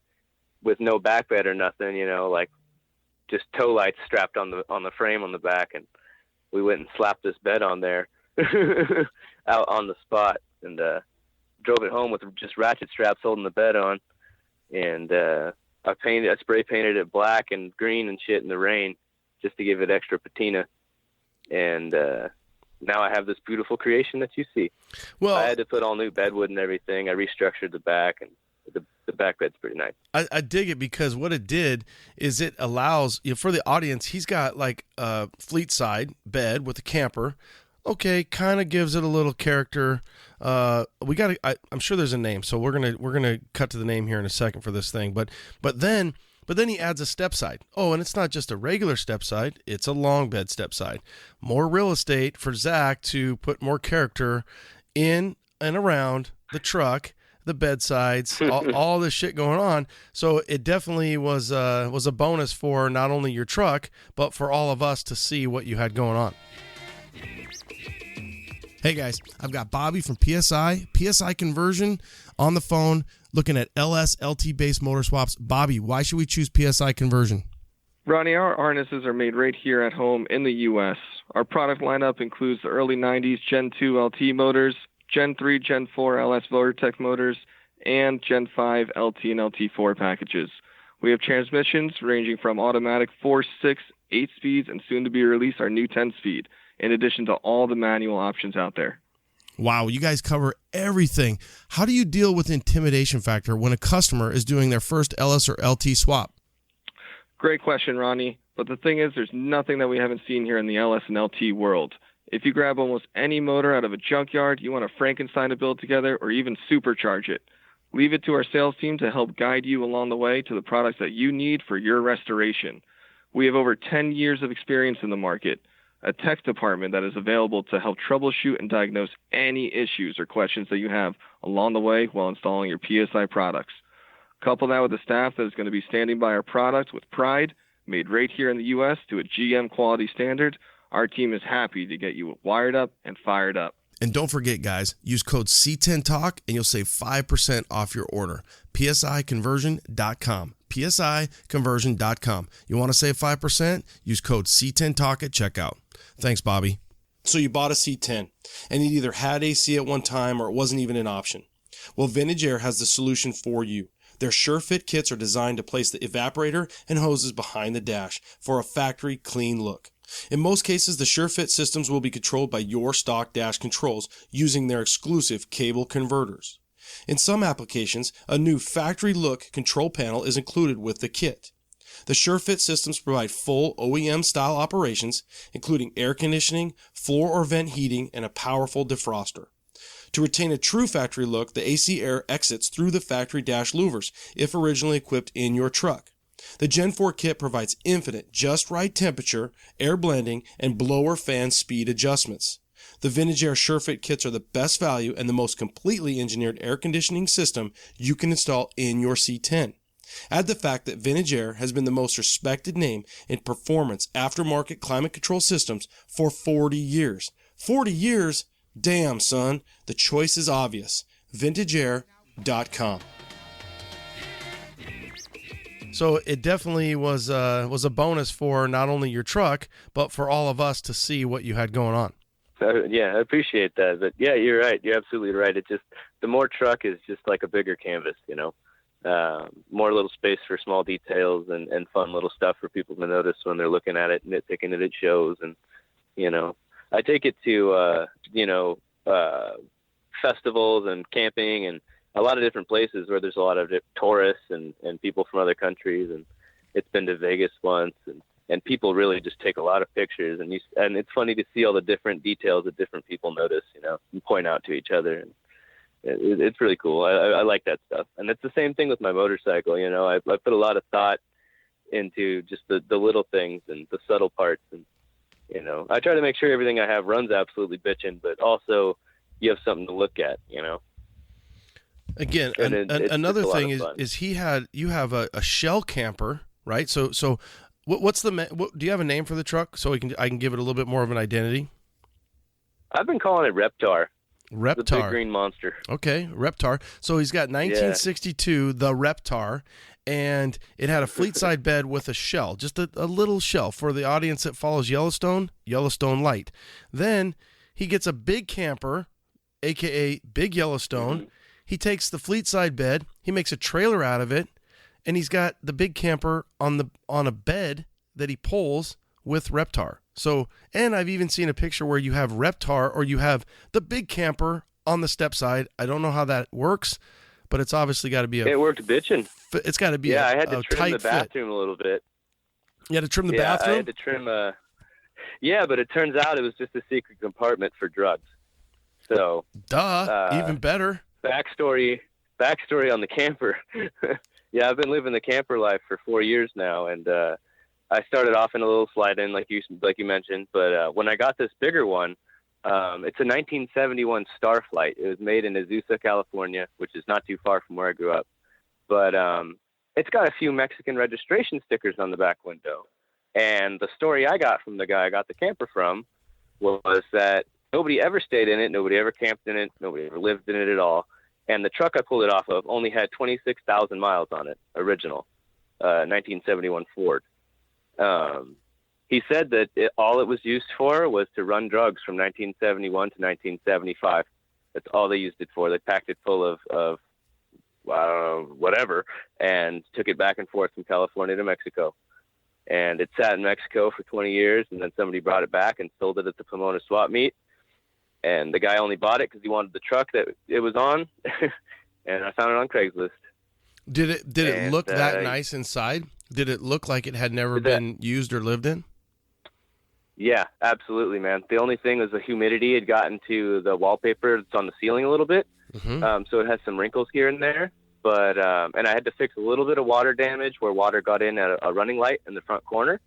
with no back bed or nothing, just tow lights strapped on the frame on the back, and we went and slapped this bed on there out on the spot, and drove it home with just ratchet straps holding the bed on, and I spray painted it black and green and shit in the rain just to give it extra patina, and now I have this beautiful creation that you see. Well, I had to put all new bedwood and everything. I restructured the back, and the back bed's pretty nice. I dig it, because what it did is it allows, for the audience, he's got like a fleet side bed with a camper. Okay, kind of gives it a little character. I'm sure there's a name, so we're gonna cut to the name here in a second for this thing. But then he adds a step side. Oh, and it's not just a regular step side; it's a long bed step side. More real estate for Zaak to put more character in and around the truck, the bedsides, all this shit going on. So it definitely was a bonus for not only your truck, but for all of us to see what you had going on. Hey guys, I've got Bobby from PSI Conversion on the phone, looking at LS LT based motor swaps. Bobby, why should we choose PSI Conversion? Ronnie, our harnesses are made right here at home in the U.S. Our product lineup includes the early 90s Gen 2 LT motors, Gen 3, Gen 4 LS Vortec motors, and Gen 5 LT and LT4 packages. We have transmissions ranging from automatic 4, 6, 8 speeds, and soon to be released our new 10-speed, in addition to all the manual options out there. Wow, you guys cover everything. How do you deal with the intimidation factor when a customer is doing their first LS or LT swap? Great question, Ronnie. But the thing is, there's nothing that we haven't seen here in the LS and LT world. If you grab almost any motor out of a junkyard, you want to Frankenstein to build together, or even supercharge it. Leave it to our sales team to help guide you along the way to the products that you need for your restoration. We have over 10 years of experience in the market, a tech department that is available to help troubleshoot and diagnose any issues or questions that you have along the way while installing your PSI products. Couple that with a staff that is going to be standing by our product with pride, made right here in the U.S. to a GM quality standard. Our team is happy to get you wired up and fired up. And don't forget, guys, use code C10TALK and you'll save 5% off your order. PSIconversion.com. PSIconversion.com. You want to save 5%? Use code C10TALK at checkout. Thanks, Bobby. So you bought a C10, and it either had AC at one time or it wasn't even an option. Well, Vintage Air has the solution for you. Their SureFit kits are designed to place the evaporator and hoses behind the dash for a factory clean look. In most cases, the SureFit systems will be controlled by your stock dash controls using their exclusive cable converters. In some applications, a new factory look control panel is included with the kit. The SureFit systems provide full OEM-style operations, including air conditioning, floor or vent heating, and a powerful defroster. To retain a true factory look, the AC air exits through the factory dash louvers, if originally equipped in your truck. The Gen 4 kit provides infinite, just right temperature, air blending, and blower fan speed adjustments. The Vintage Air SureFit kits are the best value and the most completely engineered air conditioning system you can install in your C10. Add the fact that Vintage Air has been the most respected name in performance aftermarket climate control systems for 40 years. 40 years? Damn, son. The choice is obvious. VintageAir.com. So it definitely was a bonus for not only your truck, but for all of us to see what you had going on. Yeah, I appreciate that. But yeah, you're right. You're absolutely right. It just, the more truck is just like a bigger canvas, you know, more little space for small details and fun little stuff for people to notice when they're looking at it, nitpicking it at shows. And, you know, I take it to, festivals and camping and a lot of different places where there's a lot of tourists and people from other countries. And it's been to Vegas once, and people really just take a lot of pictures, and it's funny to see all the different details that different people notice, you know, and point out to each other. And it's really cool. I like that stuff. And it's the same thing with my motorcycle. You know, I put a lot of thought into just the little things and the subtle parts. And, you know, I try to make sure everything I have runs absolutely bitchin', but also you have something to look at, you know? Again, another thing is you have a shell camper, right? So do you have a name for the truck so I can give it a little bit more of an identity? I've been calling it Reptar. Reptar. The big green monster. Okay, Reptar. So he's got 1962, the Reptar, and it had a fleet side bed with a shell, just a little shell for the audience that follows Yellowstone Light. Then he gets a big camper, a.k.a. Big Yellowstone. Mm-hmm. He takes the fleet side bed, he makes a trailer out of it, and he's got the big camper on a bed that he pulls with Reptar. So, and I've even seen a picture where you have Reptar or you have the big camper on the step side. I don't know how that works, but it's obviously got to be it worked bitching. It's got to be I had to trim the bathroom a little bit. You had to trim the bathroom? I had to trim but it turns out it was just a secret compartment for drugs. So even better. Backstory on the camper. Yeah, I've been living the camper life for 4 years now, and I started off in a little slide-in, like you mentioned. But when I got this bigger one, it's a 1971 Starflight. It was made in Azusa, California, which is not too far from where I grew up. But it's got a few Mexican registration stickers on the back window. And the story I got from the guy I got the camper from was that nobody ever stayed in it, nobody ever camped in it, nobody ever lived in it at all. And the truck I pulled it off of only had 26,000 miles on it, original, 1971 Ford. He said that all it was used for was to run drugs from 1971 to 1975. That's all they used it for. They packed it full of whatever and took it back and forth from California to Mexico. And it sat in Mexico for 20 years, and then somebody brought it back and sold it at the Pomona swap meet. And the guy only bought it because he wanted the truck that it was on, and I found it on Craigslist. Did it look that nice inside? Did it look like it had never been used or lived in? Yeah, absolutely, man. The only thing was the humidity had gotten to the wallpaper that's on the ceiling a little bit, so it has some wrinkles here and there. But and I had to fix a little bit of water damage where water got in at a running light in the front corner.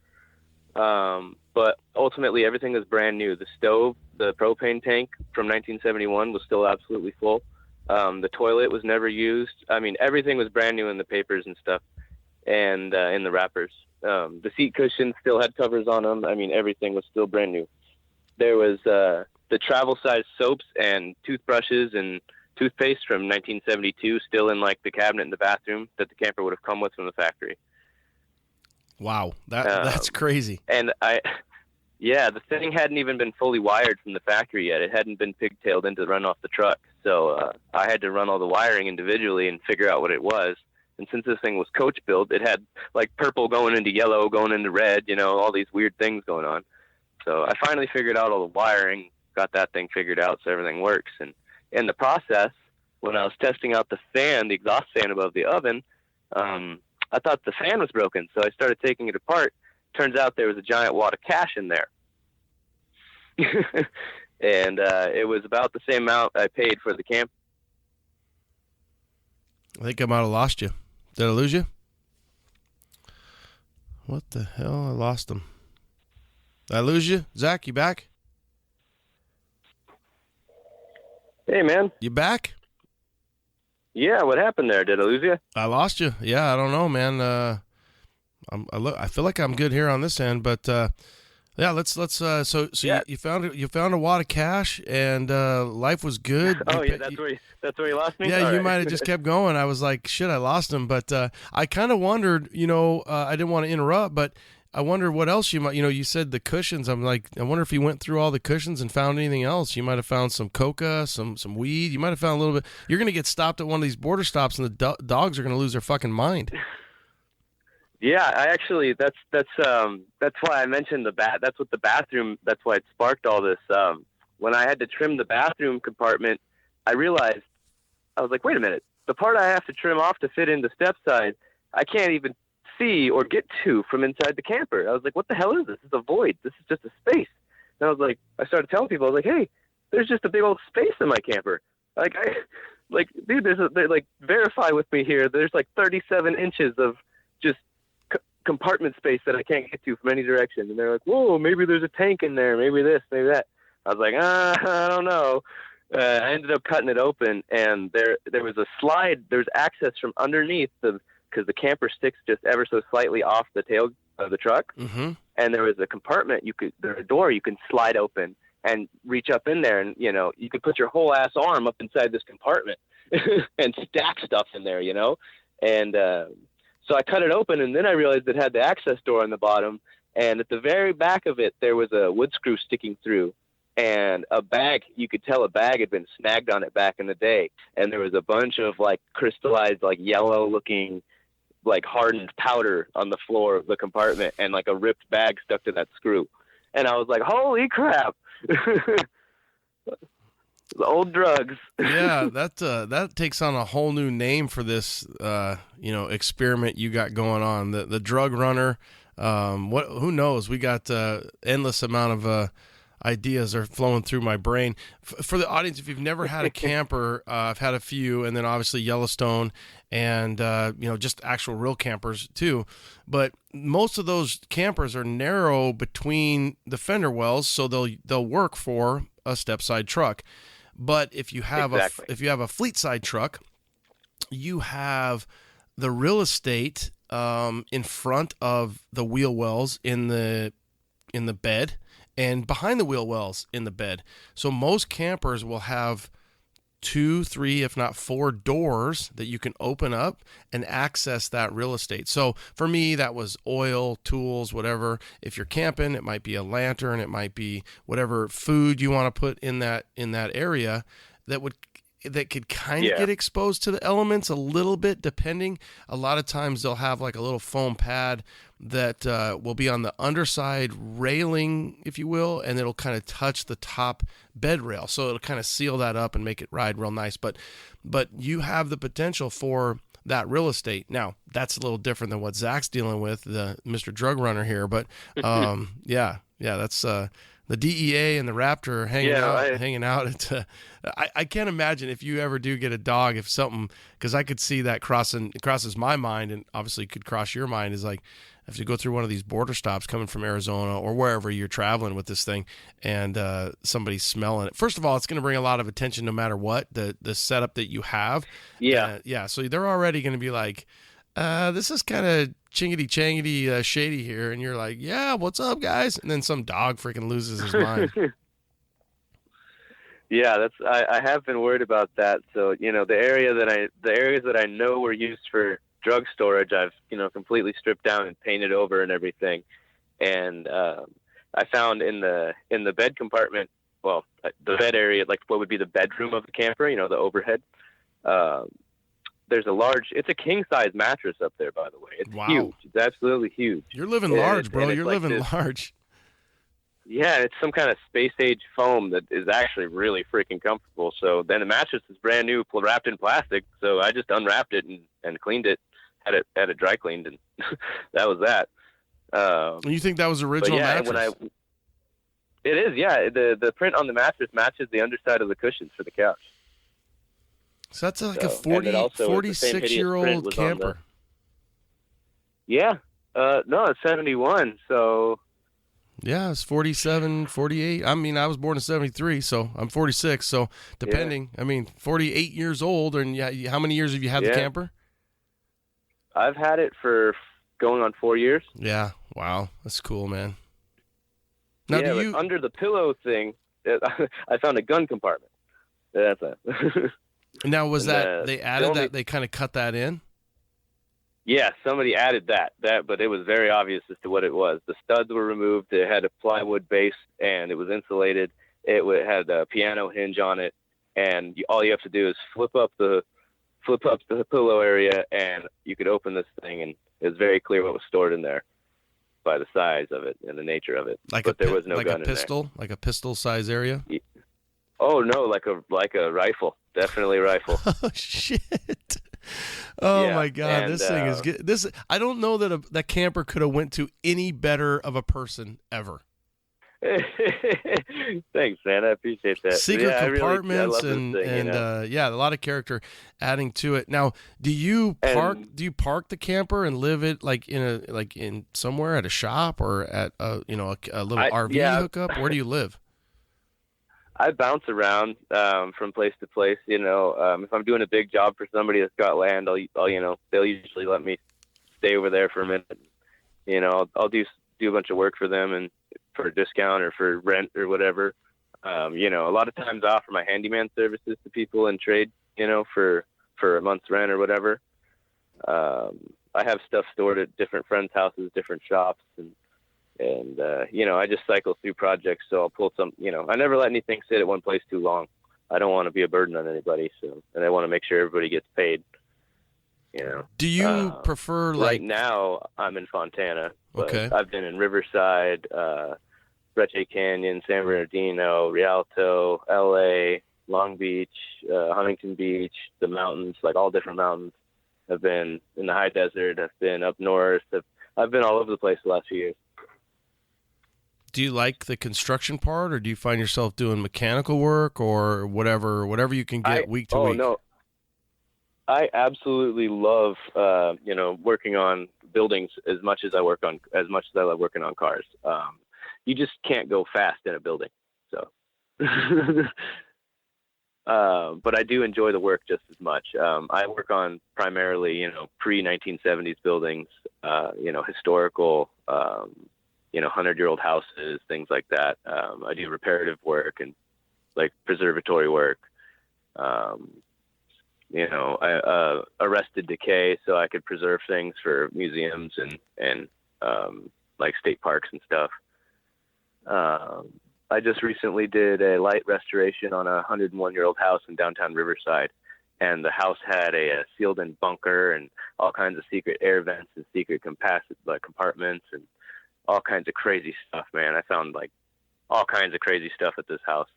But ultimately, everything was brand new. The stove, the propane tank from 1971 was still absolutely full. The toilet was never used. I mean, everything was brand new in the papers and stuff, and in the wrappers. The seat cushions still had covers on them. I mean, everything was still brand new. There was the travel-size soaps and toothbrushes and toothpaste from 1972 still in like the cabinet in the bathroom that the camper would have come with from the factory. Wow, that's crazy. And Yeah, the thing hadn't even been fully wired from the factory yet. It hadn't been pigtailed in to run off the truck. So I had to run all the wiring individually and figure out what it was. And since this thing was coach built, it had like purple going into yellow, going into red, all these weird things going on. So I finally figured out all the wiring, got that thing figured out so everything works. And in the process, when I was testing out the fan, the exhaust fan above the oven, I thought the fan was broken. So I started taking it apart. Turns out there was a giant wad of cash in there. And it was about the same amount I paid for the camp. I think I might have lost you. Did I lose you? What the hell? I lost him. Did I lose you? Zach, you back? Hey, man. You back? Yeah, what happened there? Did I lose you? I lost you. Yeah, I don't know, man. I feel like I'm good here on this end, but yeah, let's. So yeah. You found a wad of cash, and life was good. Oh yeah, that's where you lost me. Yeah, All you right. might have just kept going. I was like, shit, I lost him, but I kind of wondered. I didn't want to interrupt, but I wondered what else you might. You said the cushions. I'm like, I wonder if you went through all the cushions and found anything else. You might have found some coca, some weed. You might have found a little bit. You're gonna get stopped at one of these border stops, and the dogs are gonna lose their fucking mind. Yeah, I actually that's why I mentioned the that's what the bathroom. That's why it sparked all this. When I had to trim the bathroom compartment, I realized I was like, wait a minute, the part I have to trim off to fit in the step side, I can't even see or get to from inside the camper. I was like, what the hell is this? This is a void. This is just a space. And I was like, I started telling people, I was like, hey, there's just a big old space in my camper. Dude, verify with me here. There's like 37 inches of just compartment space that I can't get to from any direction. And they're like, whoa, maybe there's a tank in there, maybe this, maybe that. I was like, I don't know. I ended up cutting it open, and there was a slide. There's access from underneath because the camper sticks just ever so slightly off the tail of the truck. Mm-hmm. And there was a compartment there's a door you can slide open and reach up in there, and you could put your whole ass arm up inside this compartment and stack stuff in there, and so I cut it open, and then I realized it had the access door on the bottom, and at the very back of it, there was a wood screw sticking through, and a bag. You could tell a bag had been snagged on it back in the day, and there was a bunch of crystallized, yellow-looking, hardened powder on the floor of the compartment, and a ripped bag stuck to that screw. And I was like, holy crap. The old drugs. Yeah, that takes on a whole new name for this experiment you got going on. The drug runner. Who knows? We got endless amount of ideas are flowing through my brain. For the audience, if you've never had a camper, I've had a few, and then obviously Yellowstone, and just actual real campers too. But most of those campers are narrow between the fender wells, so they'll work for a step-side truck. But if you have a fleet side truck, you have the real estate in front of the wheel wells in the bed, and behind the wheel wells in the bed. So most campers will have 2, 3, if not 4 doors that you can open up and access that real estate. So for me, that was oil, tools, whatever. If you're camping, it might be a lantern, it might be whatever food you want to put in that area that could kind of get exposed to the elements a little bit, depending. A lot of times they'll have a little foam pad that will be on the underside railing, if you will, and it'll kind of touch the top bed rail. So it'll kind of seal that up and make it ride real nice. But you have the potential for that real estate. Now, that's a little different than what Zach's dealing with, the Mr. Drug Runner here. But yeah, that's the DEA and the Raptor hanging out. I can't imagine if you ever do get a dog, if something, because I could see that crosses my mind, and obviously could cross your mind, is if you go through one of these border stops coming from Arizona or wherever you're traveling with this thing, and somebody's smelling it. First of all, it's going to bring a lot of attention no matter what, the setup that you have. Yeah. So they're already going to be like, this is kind of chingity shady here, and you're like, yeah, what's up, guys? And then some dog freaking loses his mind. Yeah, I have been worried about that. So the areas that I know were used for drug storage, I've completely stripped down and painted over and everything. And I found in the bed compartment, well, the bed area, like what would be the bedroom of the camper, you know, the overhead. There's it's a king size mattress up there, by the way. It's huge. It's absolutely huge. You're living large, bro. You're like living large. Yeah, it's some kind of space age foam that is actually really freaking comfortable. So then the mattress is brand new, wrapped in plastic. So I just unwrapped it and cleaned it, had it dry cleaned, and that was that. You think that was original mattress? It is, yeah. The print on the mattress matches the underside of the cushions for the couch. So that's like a 46-year-old camper. Yeah. No, it's 71, so... Yeah, it's 47, 48. I mean, I was born in 73, so I'm 46. So depending, I mean, 48 years old. And how many years have you had the camper? I've had it for going on 4 years. Yeah. Wow. That's cool, man. Now, but under the pillow thing, I found a gun compartment. That's it. Now, was that they added that? They kind of cut that in? Yeah, somebody added that, but it was very obvious as to what it was. The studs were removed. It had a plywood base, and it was insulated. It had a piano hinge on it, and all you have to do is flip up the pillow area, and you could open this thing, and it was very clear what was stored in there by the size of it and the nature of it. But there was no gun in there. Like a pistol size area? Oh no, like a rifle. Definitely a rifle. Oh shit. Oh my God, and this thing is good. I don't know that that camper could have went to any better of a person ever. Thanks, man. I appreciate that. Secret compartments I a lot of character adding to it. Now, do you park the camper and live it in somewhere at a shop or at a little RV hookup? Where do you live? I bounce around from place to place. If I'm doing a big job for somebody that's got land, they'll usually let me stay over there for a minute. I'll do a bunch of work for them and for a discount or for rent or whatever. A lot of times I offer my handyman services to people in trade, for a month's rent or whatever. I have stuff stored at different friends' houses, different shops, and I just cycle through projects. So I'll pull some, I never let anything sit at one place too long. I don't want to be a burden on anybody. And I want to make sure everybody gets paid. Do you prefer right now I'm in Fontana, but okay. I've been in Riverside, Breche Canyon, San Bernardino, Rialto, LA, Long Beach, Huntington Beach, the mountains, like all different mountains. I've been in the high desert. I've been up north. I've been all over the place the last few years. Do you like the construction part, or do you find yourself doing mechanical work or whatever you can get week to week? Oh, no. I absolutely love, working on buildings as much as I love working on cars. You just can't go fast in a building. So, but I do enjoy the work just as much. I work on primarily, pre-1970s buildings, historical, 100-year-old houses, things like that. I do reparative work and like preservatory work. I arrested decay so I could preserve things for museums and like state parks and stuff. I just recently did a light restoration on a 101-year-old house in downtown Riverside, and the house had a sealed-in bunker and all kinds of secret air vents and secret compartments and all kinds of crazy stuff, man. I found like all kinds of crazy stuff at this house,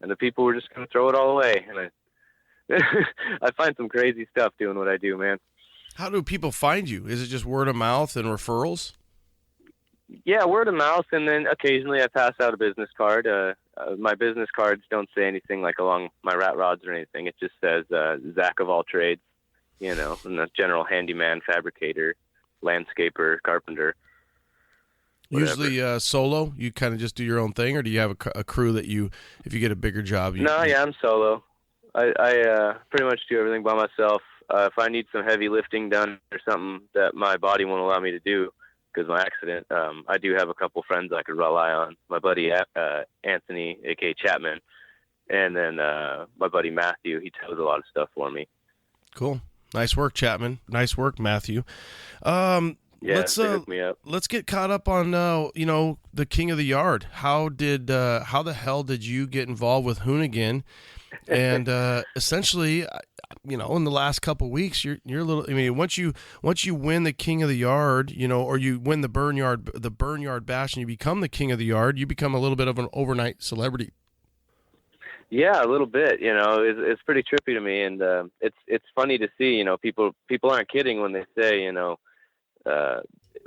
and the people were just going to throw it all away. And I find some crazy stuff doing what I do, man. How do people find you? Is it just word of mouth and referrals? Yeah, word of mouth, and then occasionally I pass out a business card. My business cards don't say anything like along my rat rods or anything. It just says Zaak of all trades, and a general handyman, fabricator, landscaper, carpenter. Whatever. Usually solo? You kind of just do your own thing, or do you have a crew that if you get a bigger job? I'm solo. I pretty much do everything by myself. If I need some heavy lifting done or something that my body won't allow me to do because of my accident, I do have a couple friends I could rely on. My buddy Anthony, a.k.a. Chapman, and then my buddy Matthew. He tows a lot of stuff for me. Cool. Nice work, Chapman. Nice work, Matthew. Yeah, let's they hooked me up. let's get caught up on the king of the yard. How the hell did you get involved with Hoonigan? And essentially, in the last couple of weeks, you're a little. I mean, once you win the king of the yard, or you win the burn yard bash, and you become the king of the yard, you become a little bit of an overnight celebrity. Yeah, a little bit. It's pretty trippy to me, and it's funny to see. People aren't kidding when they say,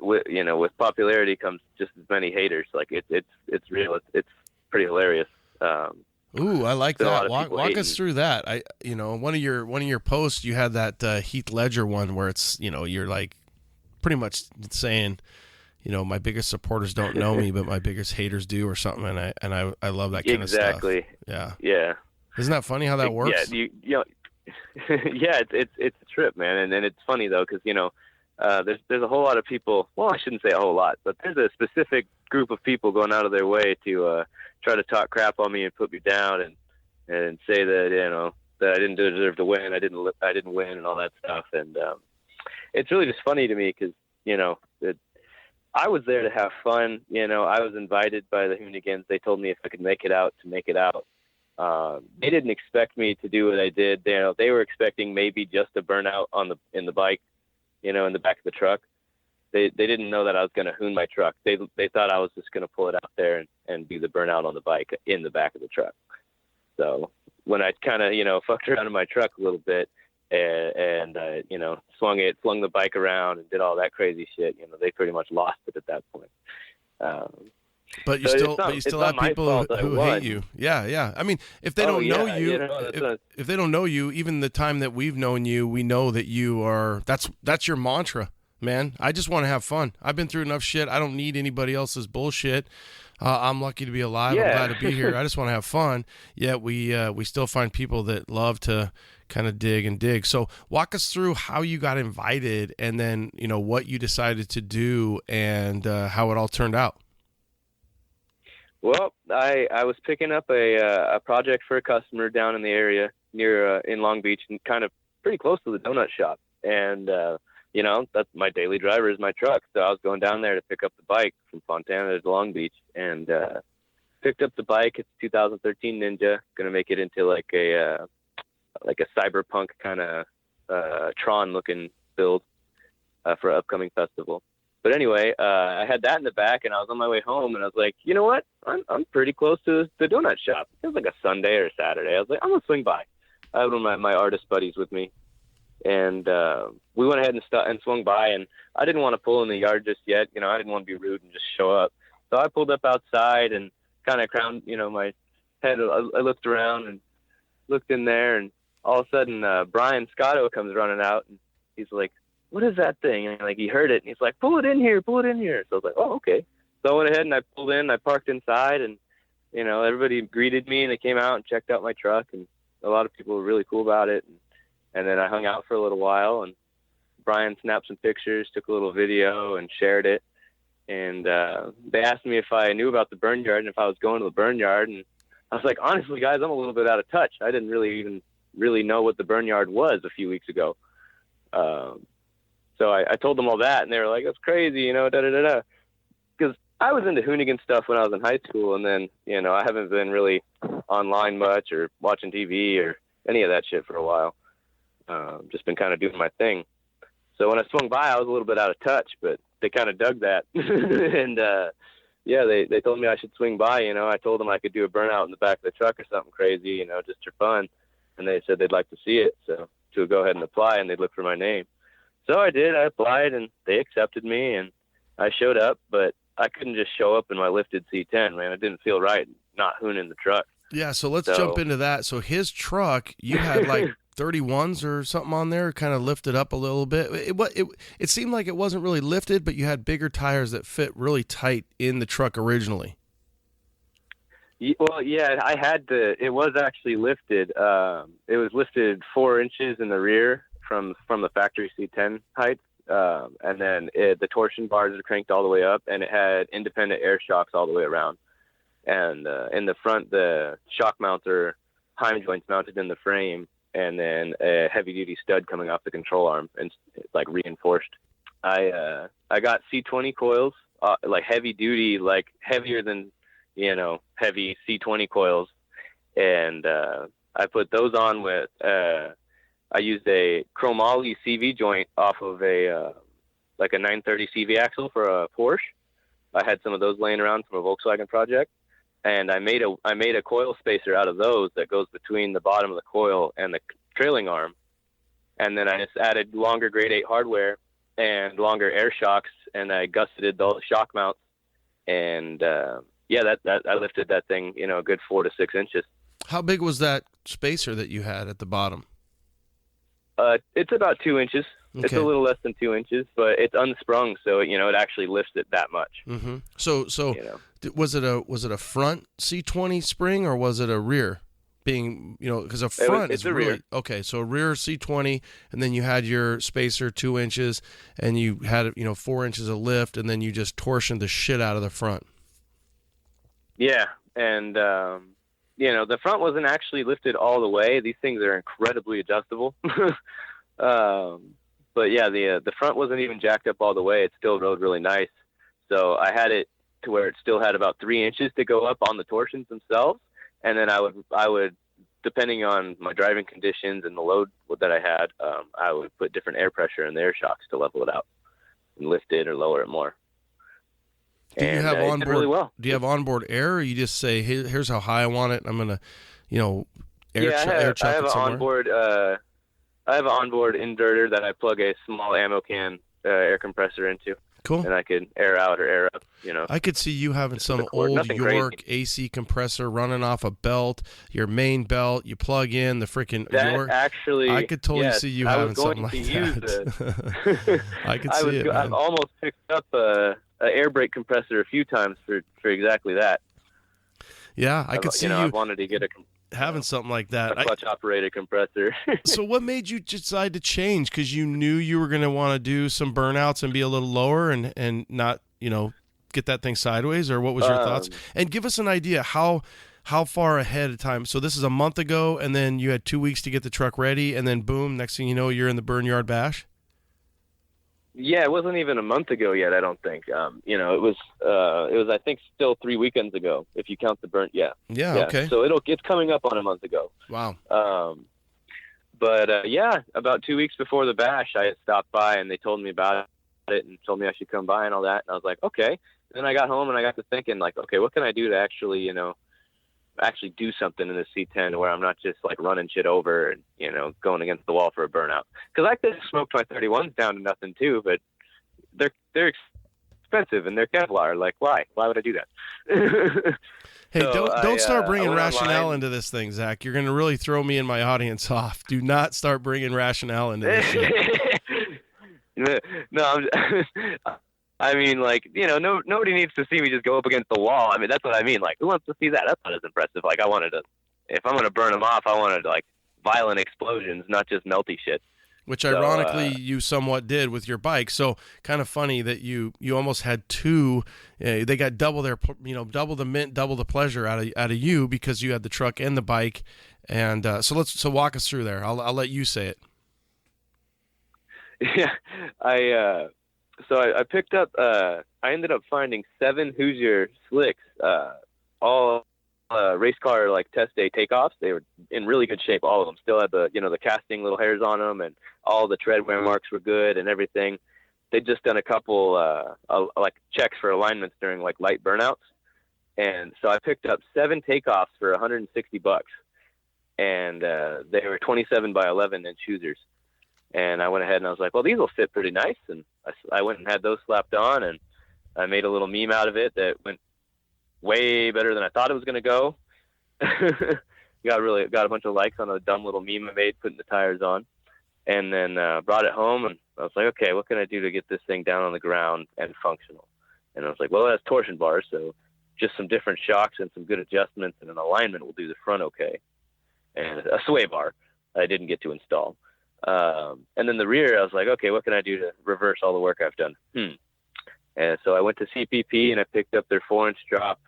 with popularity comes just as many haters. Like it's real. It's pretty hilarious. Ooh, I like that. Walk hating. us through that. One of your posts, you had that Heath Ledger one where it's you're like pretty much saying, my biggest supporters don't know me, but my biggest haters do, or something. And I love that kind of stuff. Exactly. Yeah. Yeah. Isn't that funny how that works? Yeah. Yeah. It's a trip, man. And it's funny though, because there's a whole lot of people. Well, I shouldn't say a whole lot, but there's a specific group of people going out of their way to try to talk crap on me and put me down and say that that I didn't deserve to win. I didn't win and all that stuff. And it's really just funny to me because I was there to have fun. I was invited by the Hoonigans. They told me if I could make it out to make it out. They didn't expect me to do what I did. They were expecting maybe just a burnout in the bike, in the back of the truck. They didn't know that I was going to hoon my truck. They thought I was just going to pull it out there and do the burnout on the bike in the back of the truck. So when I kind of, fucked around in my truck a little bit and swung the bike around and did all that crazy shit, they pretty much lost it at that point. But you still have people who hate you. Yeah, yeah. I mean, if they don't know you, if they don't know you, even the time that we've known you, we know that you are. That's your mantra, man. I just want to have fun. I've been through enough shit. I don't need anybody else's bullshit. I'm lucky to be alive. Yeah. I'm glad to be here. I just want to have fun. Yet we still find people that love to kind of dig. So walk us through how you got invited, and then what you decided to do, and how it all turned out. Well, I was picking up a project for a customer down in the area near in Long Beach, and kind of pretty close to the donut shop. And that's my daily driver is my truck. So I was going down there to pick up the bike from Fontana to Long Beach, and picked up the bike. It's 2013 Ninja. Going to make it into like a cyberpunk kind of Tron looking build for an upcoming festival. But anyway, I had that in the back, and I was on my way home, and I was like, you know what? I'm pretty close to the donut shop. It was like a Sunday or a Saturday. I was like, I'm going to swing by. I had one of my artist buddies with me, and we went ahead and swung by, and I didn't want to pull in the yard just yet. I didn't want to be rude and just show up. So I pulled up outside and kind of crowned, my head. I looked around and looked in there, and all of a sudden, Brian Scotto comes running out, and he's like, what is that thing? And he heard it, and he's like, pull it in here. So I was like, oh, okay. So I went ahead and I pulled in, I parked inside, and, everybody greeted me, and they came out and checked out my truck, and a lot of people were really cool about it. And then I hung out for a little while, and Brian snapped some pictures, took a little video, and shared it. And they asked me if I knew about the burn yard and if I was going to the burn yard. And I was like, honestly, guys, I'm a little bit out of touch. I didn't really know what the burn yard was a few weeks ago. So I told them all that, and they were like, that's crazy, da-da-da-da. Because I was into Hoonigan stuff when I was in high school, and then, I haven't been really online much or watching TV or any of that shit for a while. Just been kind of doing my thing. So when I swung by, I was a little bit out of touch, but they kind of dug that. And, they told me I should swing by, I told them I could do a burnout in the back of the truck or something crazy, just for fun. And they said they'd like to see it, so to go ahead and apply, and they'd look for my name. So I did. I applied, and they accepted me, and I showed up, but I couldn't just show up in my lifted C10, man. It didn't feel right not hooning the truck. Yeah, so let's jump into that. So his truck, you had like 31s or something on there, kind of lifted up a little bit. It seemed like it wasn't really lifted, but you had bigger tires that fit really tight in the truck originally. Well, yeah, I had to. It was actually lifted. It was lifted 4 inches in the rear from the factory C10 height, and then the torsion bars are cranked all the way up, and it had independent air shocks all the way around. And in the front, the shock mounts are Heim joints mounted in the frame, and then a heavy-duty stud coming off the control arm, and it's like reinforced. I got C20 coils, like heavy duty, like heavier than, heavy C20 coils. And I put those on with, I used a chromoly CV joint off of a 930 CV axle for a Porsche. I had some of those laying around from a Volkswagen project. And I made a coil spacer out of those that goes between the bottom of the coil and the trailing arm. And then I just added longer grade 8 hardware and longer air shocks, and I gusseted the shock mounts. And that I lifted that thing, a good 4 to 6 inches. How big was that spacer that you had at the bottom? It's about 2 inches. Okay. It's a little less than 2 inches, but it's unsprung, so it actually lifts it that much. Mm-hmm. So was it a front C20 spring or was it a rear? Being because a front is really rear. Okay. So a rear C20, and then you had your spacer 2 inches, and you had 4 inches of lift, and then you just torsioned the shit out of the front. Yeah, and the front wasn't actually lifted all the way. These things are incredibly adjustable. But yeah, the front wasn't even jacked up all the way. It still rode really nice. So I had it to where it still had about 3 inches to go up on the torsions themselves. And then I would, depending on my driving conditions and the load that I had, I would put different air pressure in the air shocks to level it out and lift it or lower it more. Do you have onboard? Really well. Do you have onboard air, or you just say, "Hey, here's how high I want it. I'm gonna, air chuck it somewhere"? I have an onboard inverter that I plug a small ammo can air compressor into. Cool. And I could air out or air up, I could see you having some old York crazy. AC compressor running off a belt, your main belt, you plug in the freaking York. Actually, I could totally see you having something like that. I could see it, man. I've almost picked up a air brake compressor a few times for exactly that. Yeah, I could see you. I wanted to get having something like that. A clutch-operated compressor. So what made you decide to change? Because you knew you were going to want to do some burnouts and be a little lower and not, get that thing sideways, or what was your thoughts? And give us an idea how far ahead of time. So this is a month ago, and then you had 2 weeks to get the truck ready, and then boom, next thing you know, you're in the Burn Yard Bash? Yeah, it wasn't even a month ago yet, I don't think. It was I think still 3 weekends ago, if you count the burn. Yeah. Okay. So it's coming up on a month ago. Wow. But about 2 weeks before the bash, I had stopped by and they told me about it and told me I should come by and all that. And I was like, okay. And then I got home and I got to thinking, like, okay, what can I do to actually do something in the C10 where I'm not just like running shit over and, going against the wall for a burnout. Because I could have smoked my 31s down to nothing too, but they're expensive and they're Kevlar. Like, why? Why would I do that? Hey, don't start bringing rationale into this thing, Zach. You're going to really throw me and my audience off. Do not start bringing rationale into this shit. No, I mean, like, nobody needs to see me just go up against the wall. I mean, that's what I mean. Like, who wants to see that? That's not as impressive. Like, if I'm going to burn them off, I wanted, like, violent explosions, not just melty shit. Which ironically you somewhat did with your bike. So kind of funny that you almost had two. They got double double the mint, double the pleasure out of you because you had the truck and the bike. And so walk us through there. I'll let you say it. Yeah, I picked up. I ended up finding 7 Hoosier slicks, all race car like test day takeoffs. They were in really good shape. All of them still had the the casting little hairs on them, and all the tread wear marks were good and everything. They'd just done a couple like checks for alignments during like light burnouts, and so I picked up 7 takeoffs for $160, and they were 27 by 11 inch Hoosiers. And I went ahead and I was like, well, these will fit pretty nice. And I went and had those slapped on, and I made a little meme out of it that went way better than I thought it was going to go. Got a bunch of likes on a dumb little meme I made putting the tires on, and then brought it home. And I was like, okay, what can I do to get this thing down on the ground and functional? And I was like, well, it has torsion bars, so just some different shocks and some good adjustments and an alignment will do the front okay. And a sway bar I didn't get to install. And then the rear, I was like, okay, what can I do to reverse all the work I've done? And so I went to CPP and I picked up their 4-inch drop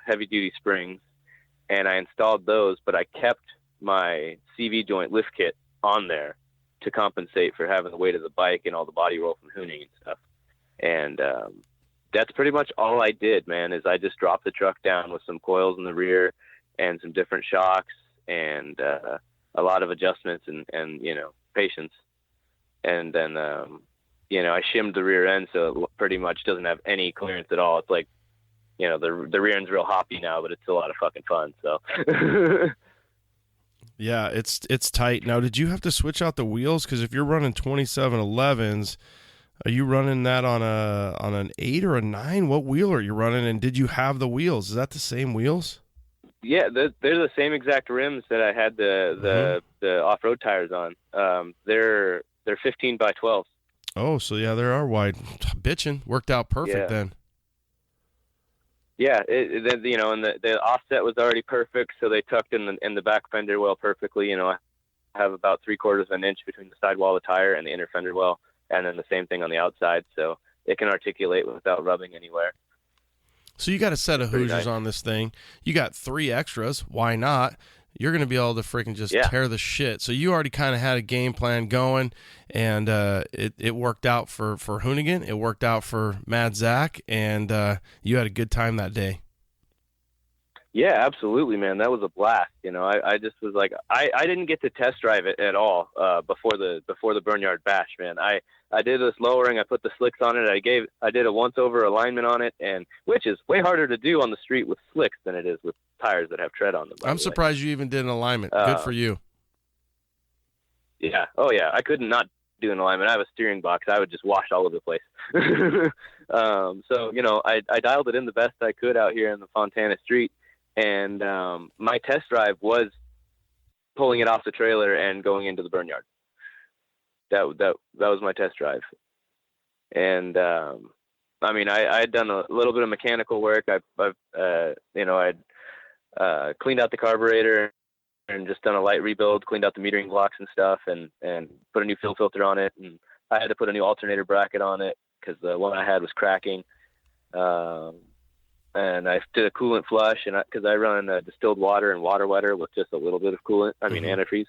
heavy duty springs, and I installed those, but I kept my CV joint lift kit on there to compensate for having the weight of the bike and all the body roll from hooning and stuff. And that's pretty much all I did, man, is I just dropped the truck down with some coils in the rear and some different shocks and a lot of adjustments and patience. And then, I shimmed the rear end so it pretty much doesn't have any clearance at all. It's like, the rear end's real hoppy now, but it's still a lot of fucking fun. So. Yeah, it's tight. Now, did you have to switch out the wheels? Because if you're running 2711s, are you running that on an 8 or a 9? What wheel are you running? And did you have the wheels? Is that the same wheels? Yeah, they're the same exact rims that I had the off-road tires on. They're 15 by 12. Oh, so yeah, they are wide. Bitchin'. Worked out perfect then. Yeah, and the offset was already perfect, so they tucked in the back fender well perfectly. I have about 3/4 of an inch between the sidewall of the tire and the inner fender well, and then the same thing on the outside, so it can articulate without rubbing anywhere. So you got a set of Hoosiers nice on this thing. You got 3 extras. Why not? You're going to be able to freaking just tear the shit. So you already kind of had a game plan going, and it worked out for Hoonigan. It worked out for Mad Zaak, and you had a good time that day. Yeah, absolutely, man. That was a blast. I just was like, I didn't get to test drive it at all before the Burn Yard Bash, man. I did this lowering. I put the slicks on it. I did a once over alignment on it, and which is way harder to do on the street with slicks than it is with tires that have tread on them. I'm surprised you even did an alignment. Good for you. Yeah. Oh yeah. I could not do an alignment. I have a steering box. I would just wash all over the place. So I dialed it in the best I could out here in the Fontana street. And my test drive was pulling it off the trailer and going into the burn yard. That was my test drive. And I had done a little bit of mechanical work. I'd cleaned out the carburetor and just done a light rebuild, cleaned out the metering blocks and stuff, and put a new fuel filter on it. And I had to put a new alternator bracket on it because the one I had was cracking. And I did a coolant flush, and because I run distilled water and water wetter with just a little bit of coolant, antifreeze.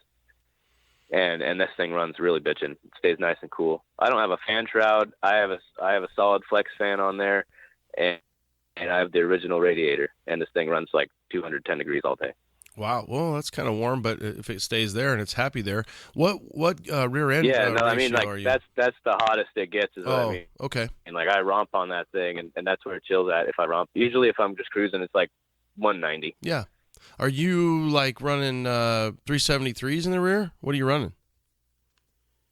And this thing runs really bitchin'. It stays nice and cool. I don't have a fan shroud. I have a solid flex fan on there, and I have the original radiator. And this thing runs like 210 degrees all day. Wow. Well, that's kind of warm, but if it stays there and it's happy there, what rear end? Yeah, are you? that's the hottest it gets. Is what I mean. Okay. And I romp on that thing, and that's where it chills at. If I romp, usually if I'm just cruising, it's like 190. Yeah. Are you running 373s in the rear? What are you running?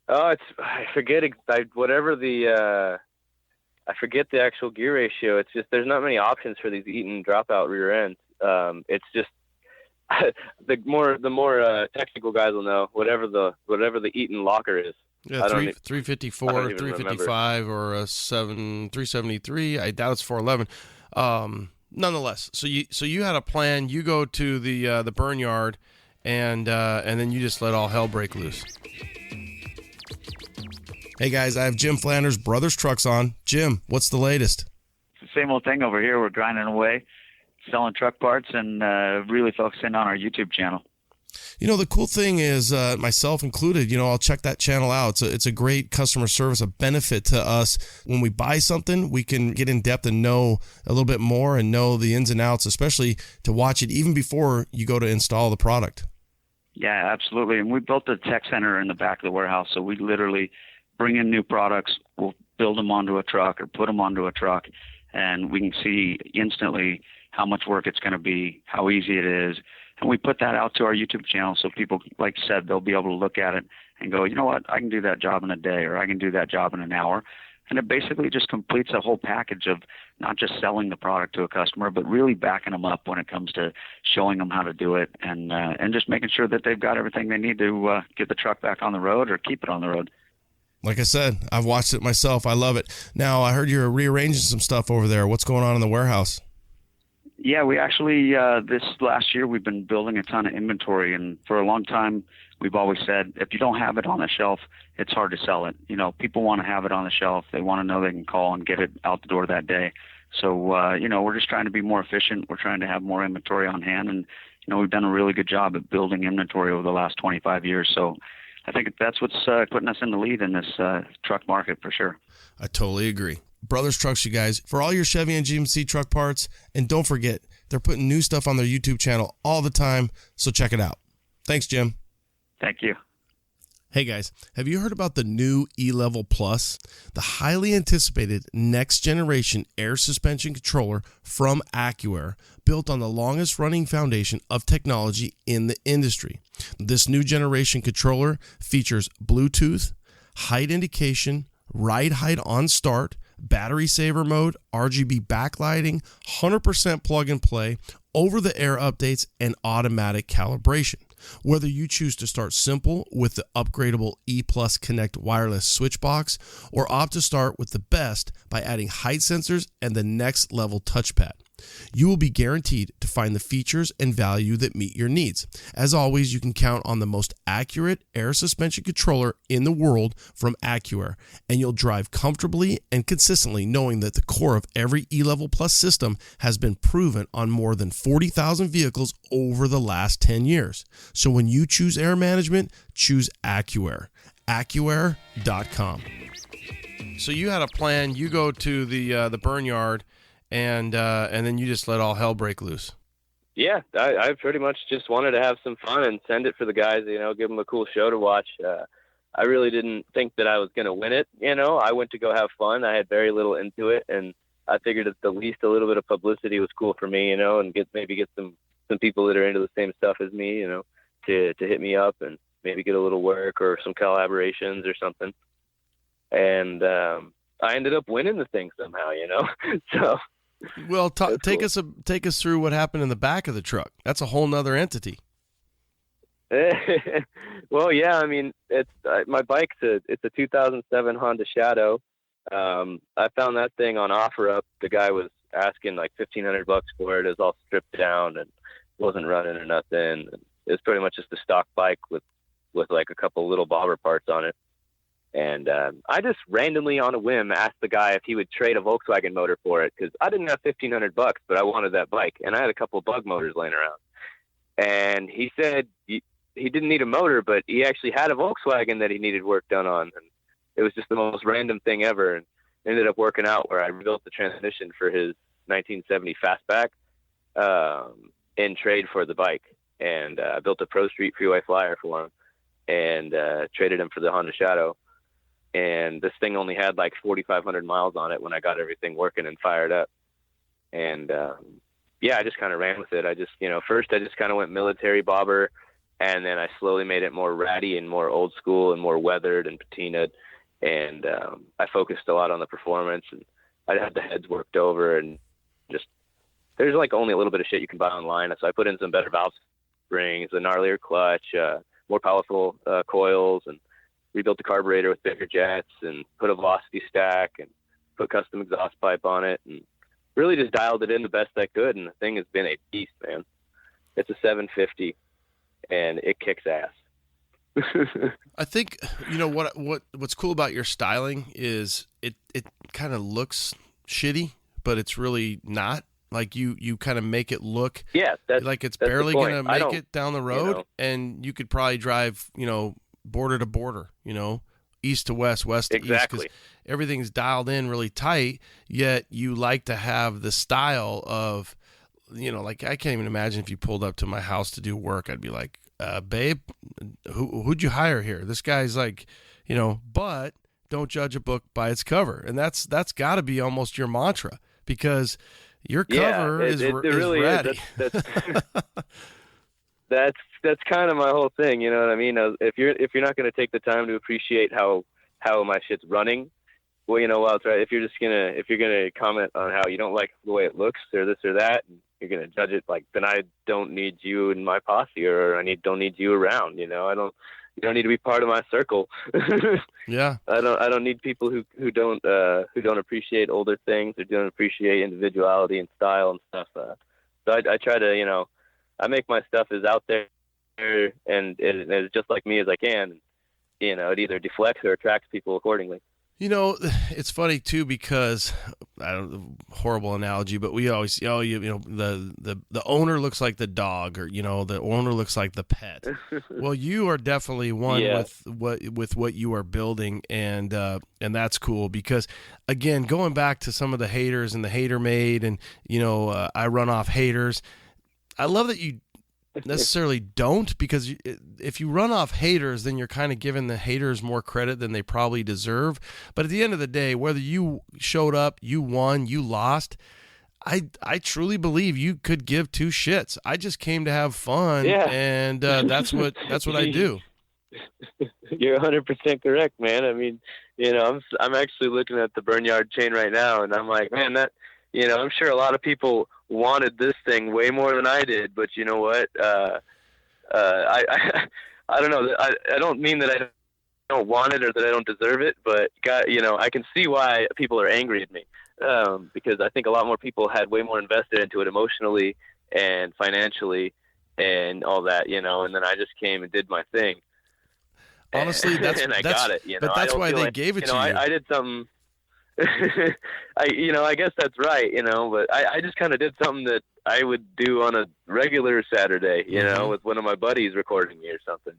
Oh, I forget I forget the actual gear ratio. It's just there's not many options for these Eaton dropout rear ends. It's just the more technical guys will know whatever the Eaton locker is. Yeah, 354, 355, or a 373. I doubt it's 411. Nonetheless, so you had a plan. You go to the burn yard, and then you just let all hell break loose. Hey guys, I have Jim Flanders' Brothers Trucks on. Jim, what's the latest? It's the same old thing over here. We're grinding away, selling truck parts, and really focusing on our YouTube channel. The cool thing is, myself included, I'll check that channel out. It's a great customer service, a benefit to us. When we buy something, we can get in depth and know a little bit more and know the ins and outs, especially to watch it even before you go to install the product. Yeah, absolutely. And we built a tech center in the back of the warehouse, so we literally bring in new products, we'll build them onto a truck or put them onto a truck, and we can see instantly how much work it's going to be, how easy it is. And we put that out to our YouTube channel so people, like you said, they'll be able to look at it and go, you know what, I can do that job in a day, or I can do that job in an hour. And it basically just completes a whole package of not just selling the product to a customer, but really backing them up when it comes to showing them how to do it and just making sure that they've got everything they need to get the truck back on the road or keep it on the road. Like I said, I've watched it myself. I love it. Now, I heard you're rearranging some stuff over there. What's going on in the warehouse? Yeah, we actually, this last year, we've been building a ton of inventory. And for a long time, we've always said, if you don't have it on the shelf, it's hard to sell it. People want to have it on the shelf. They want to know they can call and get it out the door that day. So, we're just trying to be more efficient. We're trying to have more inventory on hand. And, we've done a really good job at building inventory over the last 25 years. So I think that's what's putting us in the lead in this truck market for sure. I totally agree. Brothers Trucks, you guys, for all your Chevy and GMC truck parts. And don't forget, they're putting new stuff on their YouTube channel all the time, so check it out. Thanks, Jim. Thank you. Hey guys, have you heard about the new E-Level Plus, the highly anticipated next generation air suspension controller from AccuAir, built on the longest running foundation of technology in the industry? This new generation controller features Bluetooth, height indication, ride height on start, battery saver mode, RGB backlighting, 100% plug and play, over-the-air updates, and automatic calibration. Whether you choose to start simple with the upgradable E Plus Connect wireless switch box or opt to start with the best by adding height sensors and the next level touchpad, you will be guaranteed to find the features and value that meet your needs. As always, you can count on the most accurate air suspension controller in the world from AccuAir, and you'll drive comfortably and consistently knowing that the core of every E-Level Plus system has been proven on more than 40,000 vehicles over the last 10 years. So when you choose air management, choose AccuAir. AccuAir.com. So you had a plan. You go to the burn yard, and then you just let all hell break loose. Yeah, I pretty much just wanted to have some fun and send it for the guys, give them a cool show to watch. I really didn't think that I was going to win it. I went to go have fun. I had very little into it, and I figured at the least a little bit of publicity was cool for me, and get some people that are into the same stuff as me, to hit me up and maybe get a little work or some collaborations or something. And I ended up winning the thing somehow, so. Well, take us through what happened in the back of the truck. That's a whole nother entity. Well, yeah, I mean, it's my bike's it's a 2007 Honda Shadow. I found that thing on OfferUp. The guy was asking like $1,500 for it. It was all stripped down and wasn't running or nothing. It was pretty much just a stock bike with like a couple little bobber parts on it. And I just randomly on a whim asked the guy if he would trade a Volkswagen motor for it, because I didn't have $1,500, but I wanted that bike, and I had a couple of bug motors laying around. And he said he didn't need a motor, but he actually had a Volkswagen that he needed work done on. And it was just the most random thing ever, and ended up working out where I rebuilt the transmission for his 1970 Fastback in trade for the bike. And I built a Pro Street Freeway Flyer for him and traded him for the Honda Shadow. And this thing only had like 4,500 miles on it when I got everything working and fired up. And I just kind of ran with it. I just, first I just kind of went military bobber, and then I slowly made it more ratty and more old school and more weathered and patinaed. And I focused a lot on the performance, and I had the heads worked over, and just, there's like only a little bit of shit you can buy online. So I put in some better valve springs, a gnarlier clutch, more powerful coils, and rebuilt the carburetor with bigger jets, and put a velocity stack and put custom exhaust pipe on it, and really just dialed it in the best I could. And the thing has been a beast, man. It's a 750 and it kicks ass. I think, what's cool about your styling is it kind of looks shitty, but it's really not. Like you kind of make it look like it's barely going to make it down the road, and you could probably drive, border to border, east to west, west to east, because everything's dialed in really tight, yet you like to have the style of, like I can't even imagine if you pulled up to my house to do work, I'd be like, babe, who'd you hire here? This guy's like, but don't judge a book by its cover. And that's got to be almost your mantra, because your cover is really ratty. That's kind of my whole thing. You know what I mean? If you're not going to take the time to appreciate how my shit's running, well, if you're gonna comment on how you don't like the way it looks or this or that, and you're gonna judge it, like, then I don't need you in my posse, or don't need you around. You don't need to be part of my circle. Yeah. I don't need people who don't appreciate older things, or don't appreciate individuality and style and stuff. So I try to, I make my stuff as out there and as just like me as I can. It either deflects or attracts people accordingly. It's funny too, because horrible analogy, but we always, the owner looks like the dog, or, the owner looks like the pet. Well, you are definitely one with what you are building. And that's cool because, again, going back to some of the haters and the hater made, and, I run off haters. I love that you necessarily don't, because if you run off haters, then you're kind of giving the haters more credit than they probably deserve. But at the end of the day, whether you showed up, you won, you lost, I truly believe you could give two shits. I just came to have fun, and that's what I do. You're 100% correct, man. I mean, I'm actually looking at the Burnyard chain right now, and I'm like, man, that, I'm sure a lot of people wanted this thing way more than I did, but you know what? I don't know. I don't mean that I don't want it or that I don't deserve it, but God, I can see why people are angry at me, because I think a lot more people had way more invested into it emotionally and financially and all that, and then I just came and did my thing. Honestly, and I got it. But that's why they gave it to you. I did something. I guess that's right, but I just kind of did something that I would do on a regular Saturday, with one of my buddies recording me or something,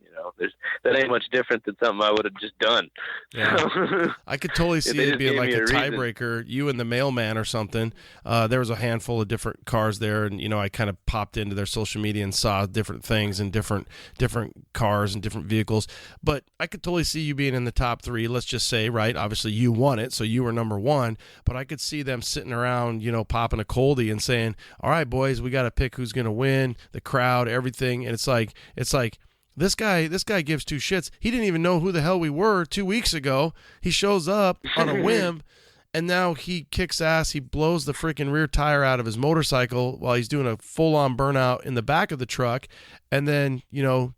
that ain't much different than something I would have just done. Yeah. I could totally see it being like a tiebreaker, you and the mailman or something. There was a handful of different cars there, and, I kind of popped into their social media and saw different things and different cars and different vehicles. But I could totally see you being in the top three, let's just say, right? Obviously, you won it, so you were number one. But I could see them sitting around, popping a coldie and saying, all right, boys, we got to pick who's going to win, the crowd, everything. And it's like this guy gives two shits. He didn't even know who the hell we were 2 weeks ago. He shows up on a whim, and now he kicks ass. He blows the freaking rear tire out of his motorcycle while he's doing a full-on burnout in the back of the truck, and then,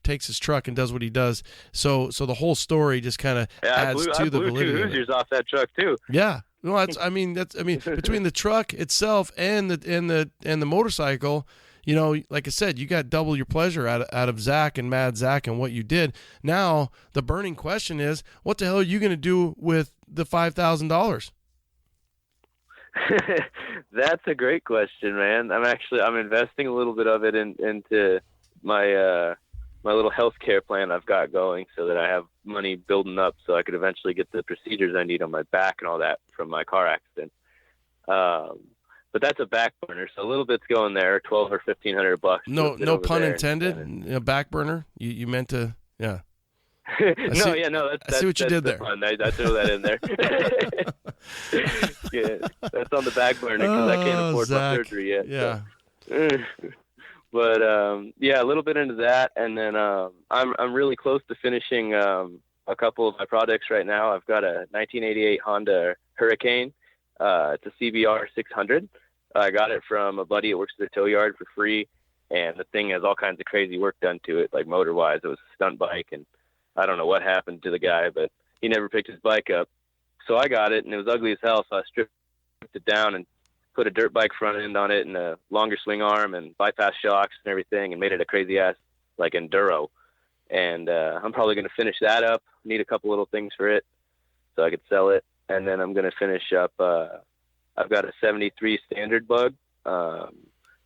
takes his truck and does what he does. So the whole story just kind of adds to the validity. I blew 2 Hoosiers off that truck too. Yeah. Well, that's between the truck itself and the motorcycle, like I said, you got double your pleasure out of Zaak and Mad Zaak and what you did. Now the burning question is, what the hell are you going to do with the $5,000? That's a great question, man. I'm investing a little bit of it into my little healthcare plan I've got going, so that I have money building up so I could eventually get the procedures I need on my back and all that from my car accident. But that's a back burner, so a little bit's going there, $1,200 or $1,500. No pun intended. A back burner. You meant to, yeah. I see what you did there. Fun. I throw that in there. Yeah, that's on the back burner because I can't afford my surgery yet. Yeah. So. But a little bit into that, and then I'm really close to finishing a couple of my projects right now. I've got a 1988 Honda Hurricane. It's a CBR 600. I got it from a buddy that works at the tow yard for free, and the thing has all kinds of crazy work done to it, like motor-wise. It was a stunt bike, and I don't know what happened to the guy, but he never picked his bike up. So I got it, and it was ugly as hell, so I stripped it down and put a dirt bike front end on it and a longer swing arm and bypass shocks and everything, and made it a crazy ass like enduro. And I'm probably going to finish that up. Need a couple little things for it so I could sell it. And then I'm going to finish up. I've got a 73 standard bug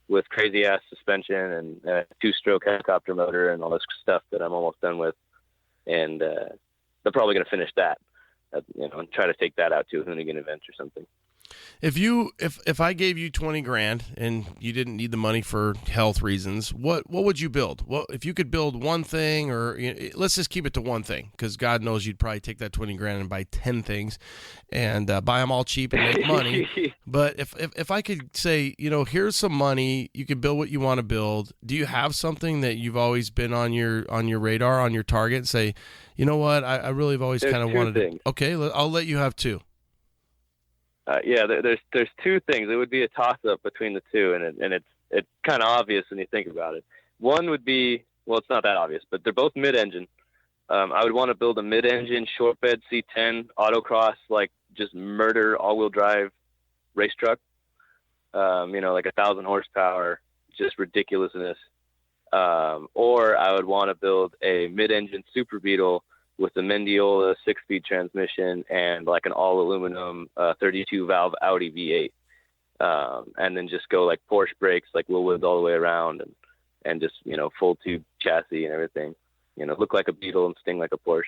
with crazy ass suspension and a 2-stroke helicopter motor and all this stuff that I'm almost done with. And I'm probably going to finish that, and try to take that out to a Hoonigan event or something. If I gave you $20,000 and you didn't need the money for health reasons, what would you build? Well, if you could build one thing, or let's just keep it to one thing, because God knows you'd probably take that $20,000 and buy 10 things, and buy them all cheap and make money. But if I could say, here's some money, you can build what you want to build. Do you have something that you've always been on your radar, on your target, and say, you know what, I really have always kind of wanted to. Okay, I'll let you have two. There's 2 things. It would be a toss-up between the 2, and it's kind of obvious when you think about it. One would be, well, it's not that obvious, but they're both mid-engine. I would want to build a mid-engine short bed C10 autocross, like just murder all-wheel drive race truck. Like 1,000 horsepower, just ridiculousness. Or I would want to build a mid-engine Super Beetle with the Mendiola 6-speed transmission and like an all aluminum 32 valve Audi V8, and then just go like Porsche brakes, like wheel woods all the way around, and just, you know, full tube chassis and everything, you know, look like a Beetle and sting like a Porsche.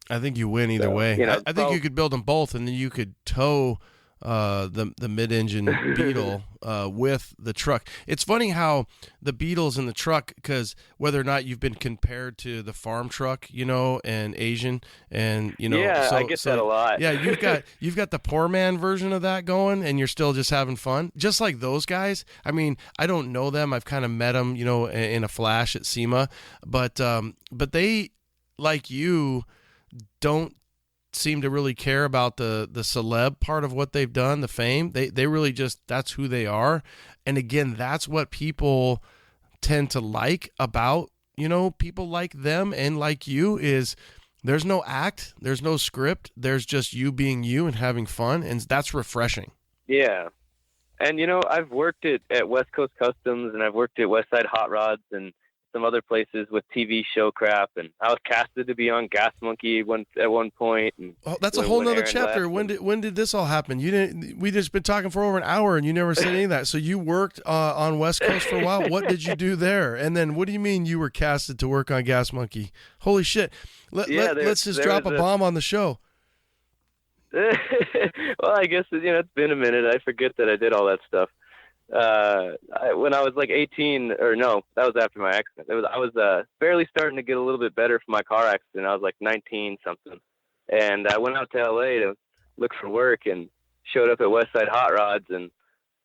I think you win either way. You know, I think you could build them both, and then you could tow the mid-engine Beetle with the truck. It's funny how the Beetle's in the truck, because whether or not you've been compared to the farm truck, you know, and Asian, and you know, yeah, I get that a lot. Yeah, you've got the poor man version of that going, and you're still just having fun, just like those guys. I mean, I don't know them. I've kind of met them, you know, in a flash at SEMA, but they, like you, don't seem to really care about the celeb part of what they've done, the fame. They really just, that's who they are. And again, that's what people tend to like about, you know, people like them and like you, is there's no act, there's no script, there's just you being you and having fun, and that's refreshing. Yeah. And, you know, I've worked at West Coast Customs, and I've worked at Westside Hot Rods and some other places with TV show crap, and I was casted to be on Gas Monkey at one point. And that's a whole nother chapter. When did this all happen? We just been talking for over an hour, and you never said any of that. So you worked on West Coast for a while. What did you do there? And then what do you mean you were casted to work on Gas Monkey? Holy shit! Let's just drop a bomb on the show. Well, I guess, you know, it's been a minute. I forget that I did all that stuff. When I was like 18, or no, that was after my accident. I was barely starting to get a little bit better from my car accident. I was like 19 something, and I went out to LA to look for work, and showed up at Westside Hot Rods, and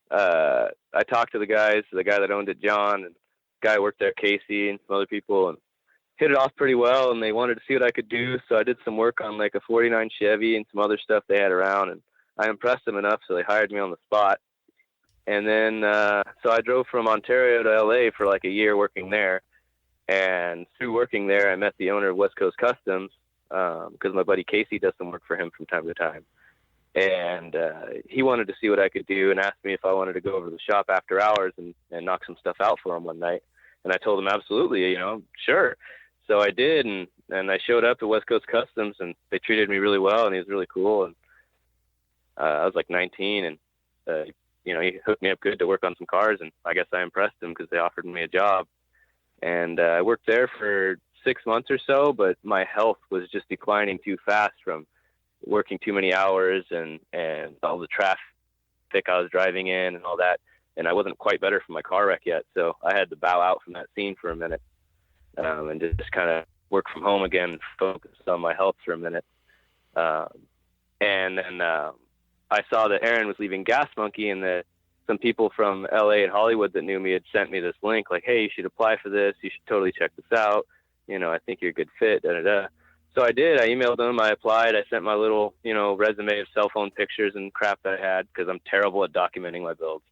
I talked to the guy that owned it, John, and the guy worked there, Casey, and some other people, and hit it off pretty well. And they wanted to see what I could do, so I did some work on like a 49 Chevy and some other stuff they had around, and I impressed them enough, so they hired me on the spot. And then, so I drove from Ontario to LA for like a year working there. And through working there, I met the owner of West Coast Customs, because my buddy Casey does some work for him from time to time. And he wanted to see what I could do, and asked me if I wanted to go over to the shop after hours and knock some stuff out for him one night. And I told him, absolutely, you know, sure. So I did, and I showed up at West Coast Customs, and they treated me really well, and he was really cool. And I was like 19, and you know, he hooked me up good to work on some cars, and I guess I impressed him because they offered me a job. And I worked there for 6 months or so, but my health was just declining too fast from working too many hours and all the traffic I was driving in and all that. And I wasn't quite better from my car wreck yet, so I had to bow out from that scene for a minute, and just kind of work from home again and focus on my health for a minute. And then I saw that Aaron was leaving Gas Monkey, and that some people from LA and Hollywood that knew me had sent me this link, like, hey, you should apply for this. You should totally check this out. You know, I think you're a good fit, da-da-da. So I did. I emailed them. I applied. I sent my little, you know, resume of cell phone pictures and crap that I had, because I'm terrible at documenting my builds.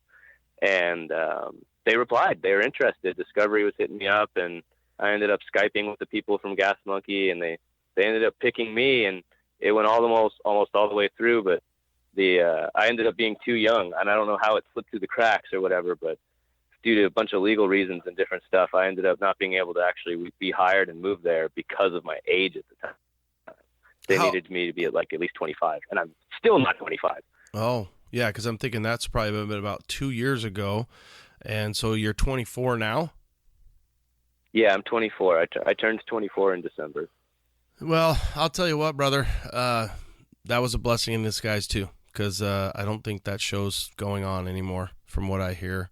And they replied. They were interested. Discovery was hitting me up, and I ended up Skyping with the people from Gas Monkey, and they ended up picking me, and it went almost all the way through, but I ended up being too young, and I don't know how it slipped through the cracks or whatever, but due to a bunch of legal reasons and different stuff, I ended up not being able to actually be hired and move there because of my age at the time. They needed me to be at least 25, and I'm still not 25. Oh, yeah, because I'm thinking that's probably been about 2 years ago, and so you're 24 now? Yeah, I'm 24. I turned 24 in December. Well, I'll tell you what, brother, that was a blessing in disguise too, because I don't think that show's going on anymore from what I hear.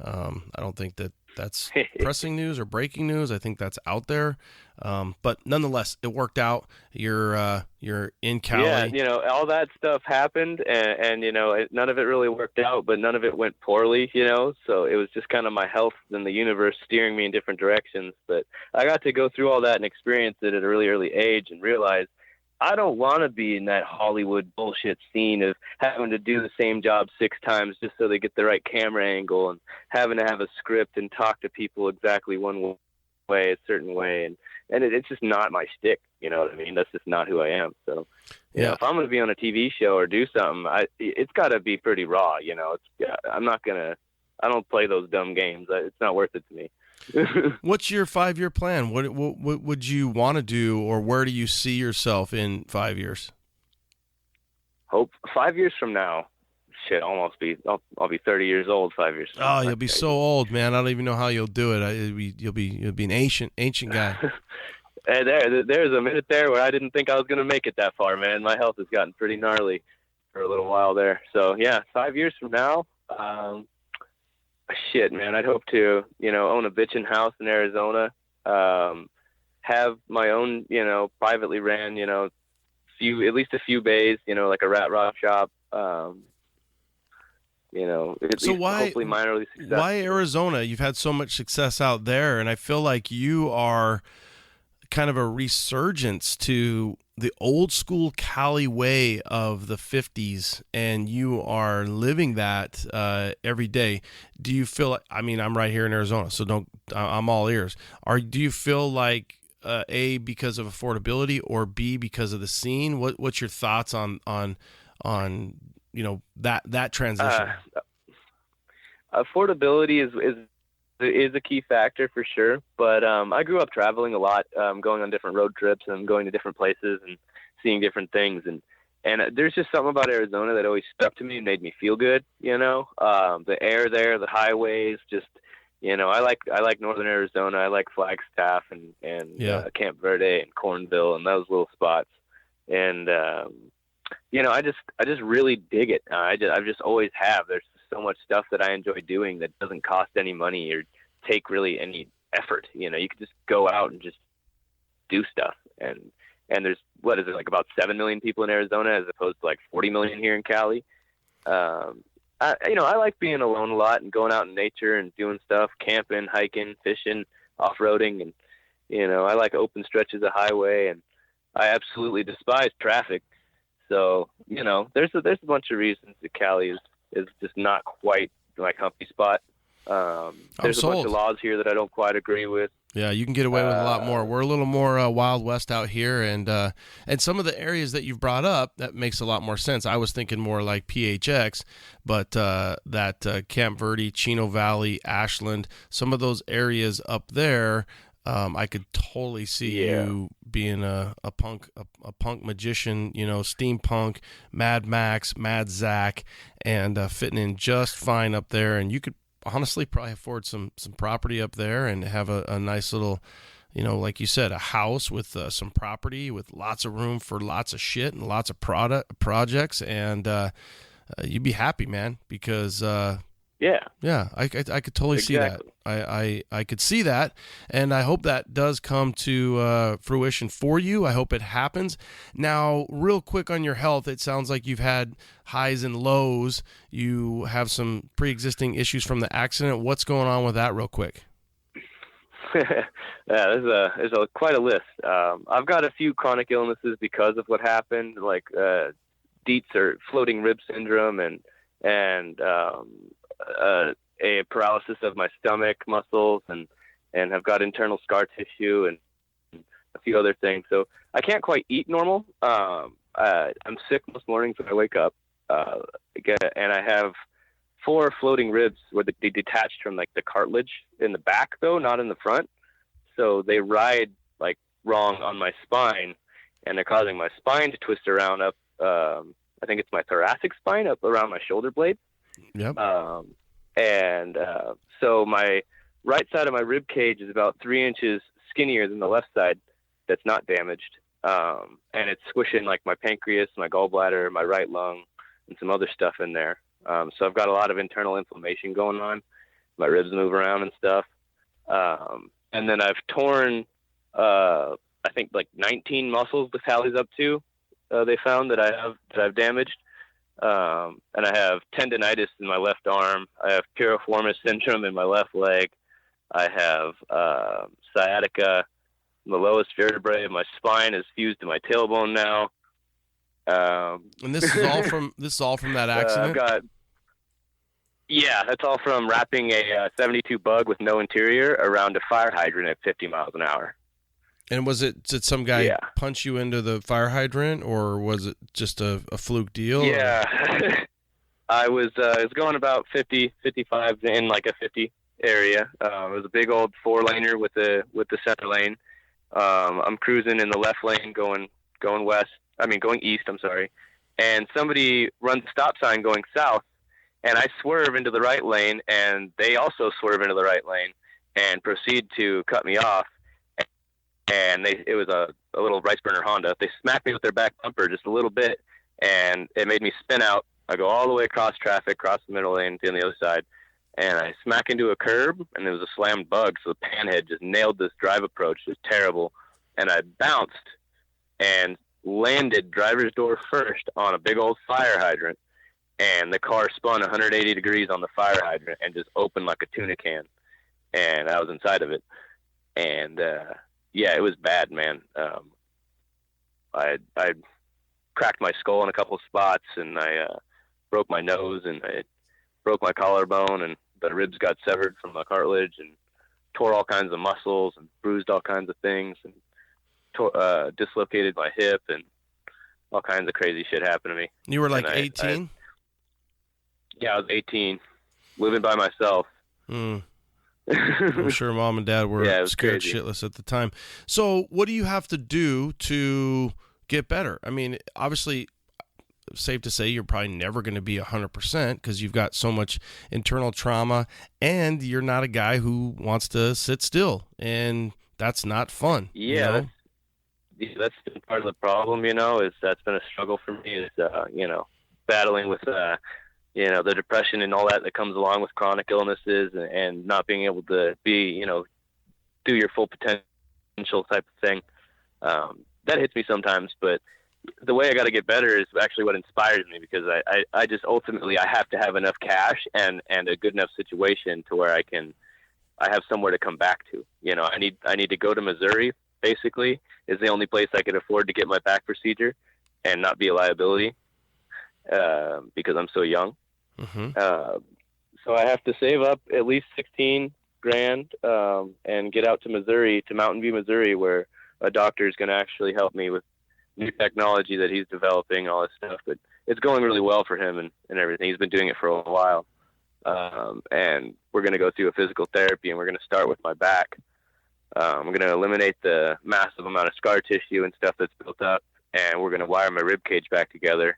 I don't think that's pressing news or breaking news. I think that's out there. But nonetheless, it worked out. You're in Cali. Yeah, you know, all that stuff happened, and you know, none of it really worked out, but none of it went poorly, you know, so it was just kind of my health and the universe steering me in different directions. But I got to go through all that and experience it at a really early age and realize I don't want to be in that Hollywood bullshit scene of having to do the same job 6 times just so they get the right camera angle, and having to have a script and talk to people exactly one way, a certain way. And it's just not my shtick. You know what I mean? That's just not who I am. So, you know, if I'm going to be on a TV show or do something, it's got to be pretty raw. You know, I don't play those dumb games. It's not worth it to me. What's your 5-year plan? What would you want to do, or where do you see yourself in 5 years? Hope 5 years from now. Shit, I'll be 30 years old 5 years from now. Oh, you'll be so old, man. I don't even know how you'll do it. You'll be an ancient guy. Hey, there's a minute there where I didn't think I was going to make it that far, man. My health has gotten pretty gnarly for a little while there. So, yeah, 5 years from now, shit, man, I'd hope to, own a bitchin' house in Arizona, have my own, privately ran, at least a few bays, like a rat rod shop, hopefully minorly successful. Why Arizona? You've had so much success out there, and I feel like you are kind of a resurgence to the old school Cali way of the 50s, and you are living that every day. Do you feel like, I'm right here in Arizona, so I'm all ears. Do you feel like A, because of affordability, or B, because of the scene? What's your thoughts on that transition? Affordability is a key factor for sure, but I grew up traveling a lot, going on different road trips and going to different places and seeing different things, and there's just something about Arizona that always stuck to me and made me feel good. The air there, the highways, just I like northern Arizona. I like Flagstaff and Camp Verde and Cornville and those little spots, and I just really dig it. I just always have. There's so much stuff that I enjoy doing that doesn't cost any money or take really any effort. You can just go out and just do stuff. And there's, what is it, like about 7 million people in Arizona as opposed to like 40 million here in Cali. I like being alone a lot and going out in nature and doing stuff, camping, hiking, fishing, off-roading. And, I like open stretches of highway, and I absolutely despise traffic. So, there's a bunch of reasons that Cali is just not quite my comfy spot. There's a bunch of laws here that I don't quite agree with. Yeah, you can get away with a lot more. We're a little more Wild West out here, and some of the areas that you've brought up, that makes a lot more sense. I was thinking more like PHX, but that Camp Verde, Chino Valley, Ashland, some of those areas up there, I could totally see you being a punk magician, steampunk, Mad Max, Mad Zaak, and fitting in just fine up there. And you could honestly probably afford some property up there and have a nice little, like you said, a house with some property with lots of room for lots of shit and lots of projects, and you'd be happy, man, because I could totally see that. I could see that, and I hope that does come to fruition for you. I hope it happens. Now, real quick on your health, it sounds like you've had highs and lows. You have some pre-existing issues from the accident. What's going on with that, real quick? There's quite a list. I've got a few chronic illnesses because of what happened, like DEETs or floating rib syndrome, and a paralysis of my stomach muscles, and have got internal scar tissue and a few other things. So I can't quite eat normal. I'm sick most mornings when I wake up, and I have 4 floating ribs where they detached from like the cartilage in the back, though not in the front. So they ride like wrong on my spine, and they're causing my spine to twist around up. I think it's my thoracic spine up around my shoulder blade. Yep. So my right side of my rib cage is about 3 inches skinnier than the left side that's not damaged. And it's squishing like my pancreas, my gallbladder, my right lung, and some other stuff in there. So I've got a lot of internal inflammation going on. My ribs move around and stuff. And then I've torn, I think like 19 muscles the tally's up to, they found that I've damaged. And I have tendonitis in my left arm. I have piriformis syndrome in my left leg. I have sciatica in the lowest vertebrae of my spine is fused to my tailbone now. And this is all from that accident. That's all from wrapping a 72 bug with no interior around a fire hydrant at 50 miles an hour. And did some guy punch you into the fire hydrant, or was it just a fluke deal? Yeah. I was going about 50, 55 in like a 50 area. It was a big old 4-laner with the center lane. I'm cruising in the left lane going east, I'm sorry. And somebody runs a stop sign going south, and I swerve into the right lane, and they also swerve into the right lane and proceed to cut me off. And it was a little rice burner Honda. They smacked me with their back bumper just a little bit, and it made me spin out. I go all the way across traffic, cross the middle lane to the other side, and I smack into a curb, and it was a slammed bug, so the panhead just nailed this drive approach. It was terrible. And I bounced and landed driver's door first on a big old fire hydrant, and the car spun 180 degrees on the fire hydrant and just opened like a tuna can, and I was inside of it. And yeah, it was bad, man. I cracked my skull in a couple of spots, and I broke my nose, and I broke my collarbone, and the ribs got severed from the cartilage, and tore all kinds of muscles, and bruised all kinds of things, and dislocated my hip, and all kinds of crazy shit happened to me. You were like 18? Yeah, I was 18, living by myself. I'm sure mom and dad were scared crazy. Shitless at the time. So what do you have to do to get better? I mean, obviously, safe to say you're probably never going to be 100% because you've got so much internal trauma, and you're not a guy who wants to sit still, and that's not fun. Yeah, that's been part of the problem, is that's been a struggle for me, is, battling with, the depression and all that comes along with chronic illnesses, and not being able to be, do your full potential type of thing. That hits me sometimes, but the way I got to get better is actually what inspires me, because I just ultimately, I have to have enough cash and a good enough situation to where I have somewhere to come back to. I need to go to Missouri, basically, is the only place I could afford to get my back procedure and not be a liability, because I'm so young. Mm-hmm. So I have to save up at least $16,000 and get out to Missouri, to Mountain View, Missouri, where a doctor is going to actually help me with new technology that he's developing, all this stuff. But it's going really well for him and everything. He's been doing it for a while. And we're going to go through a physical therapy, and we're going to start with my back. I'm going to eliminate the massive amount of scar tissue and stuff that's built up, and we're going to wire my rib cage back together.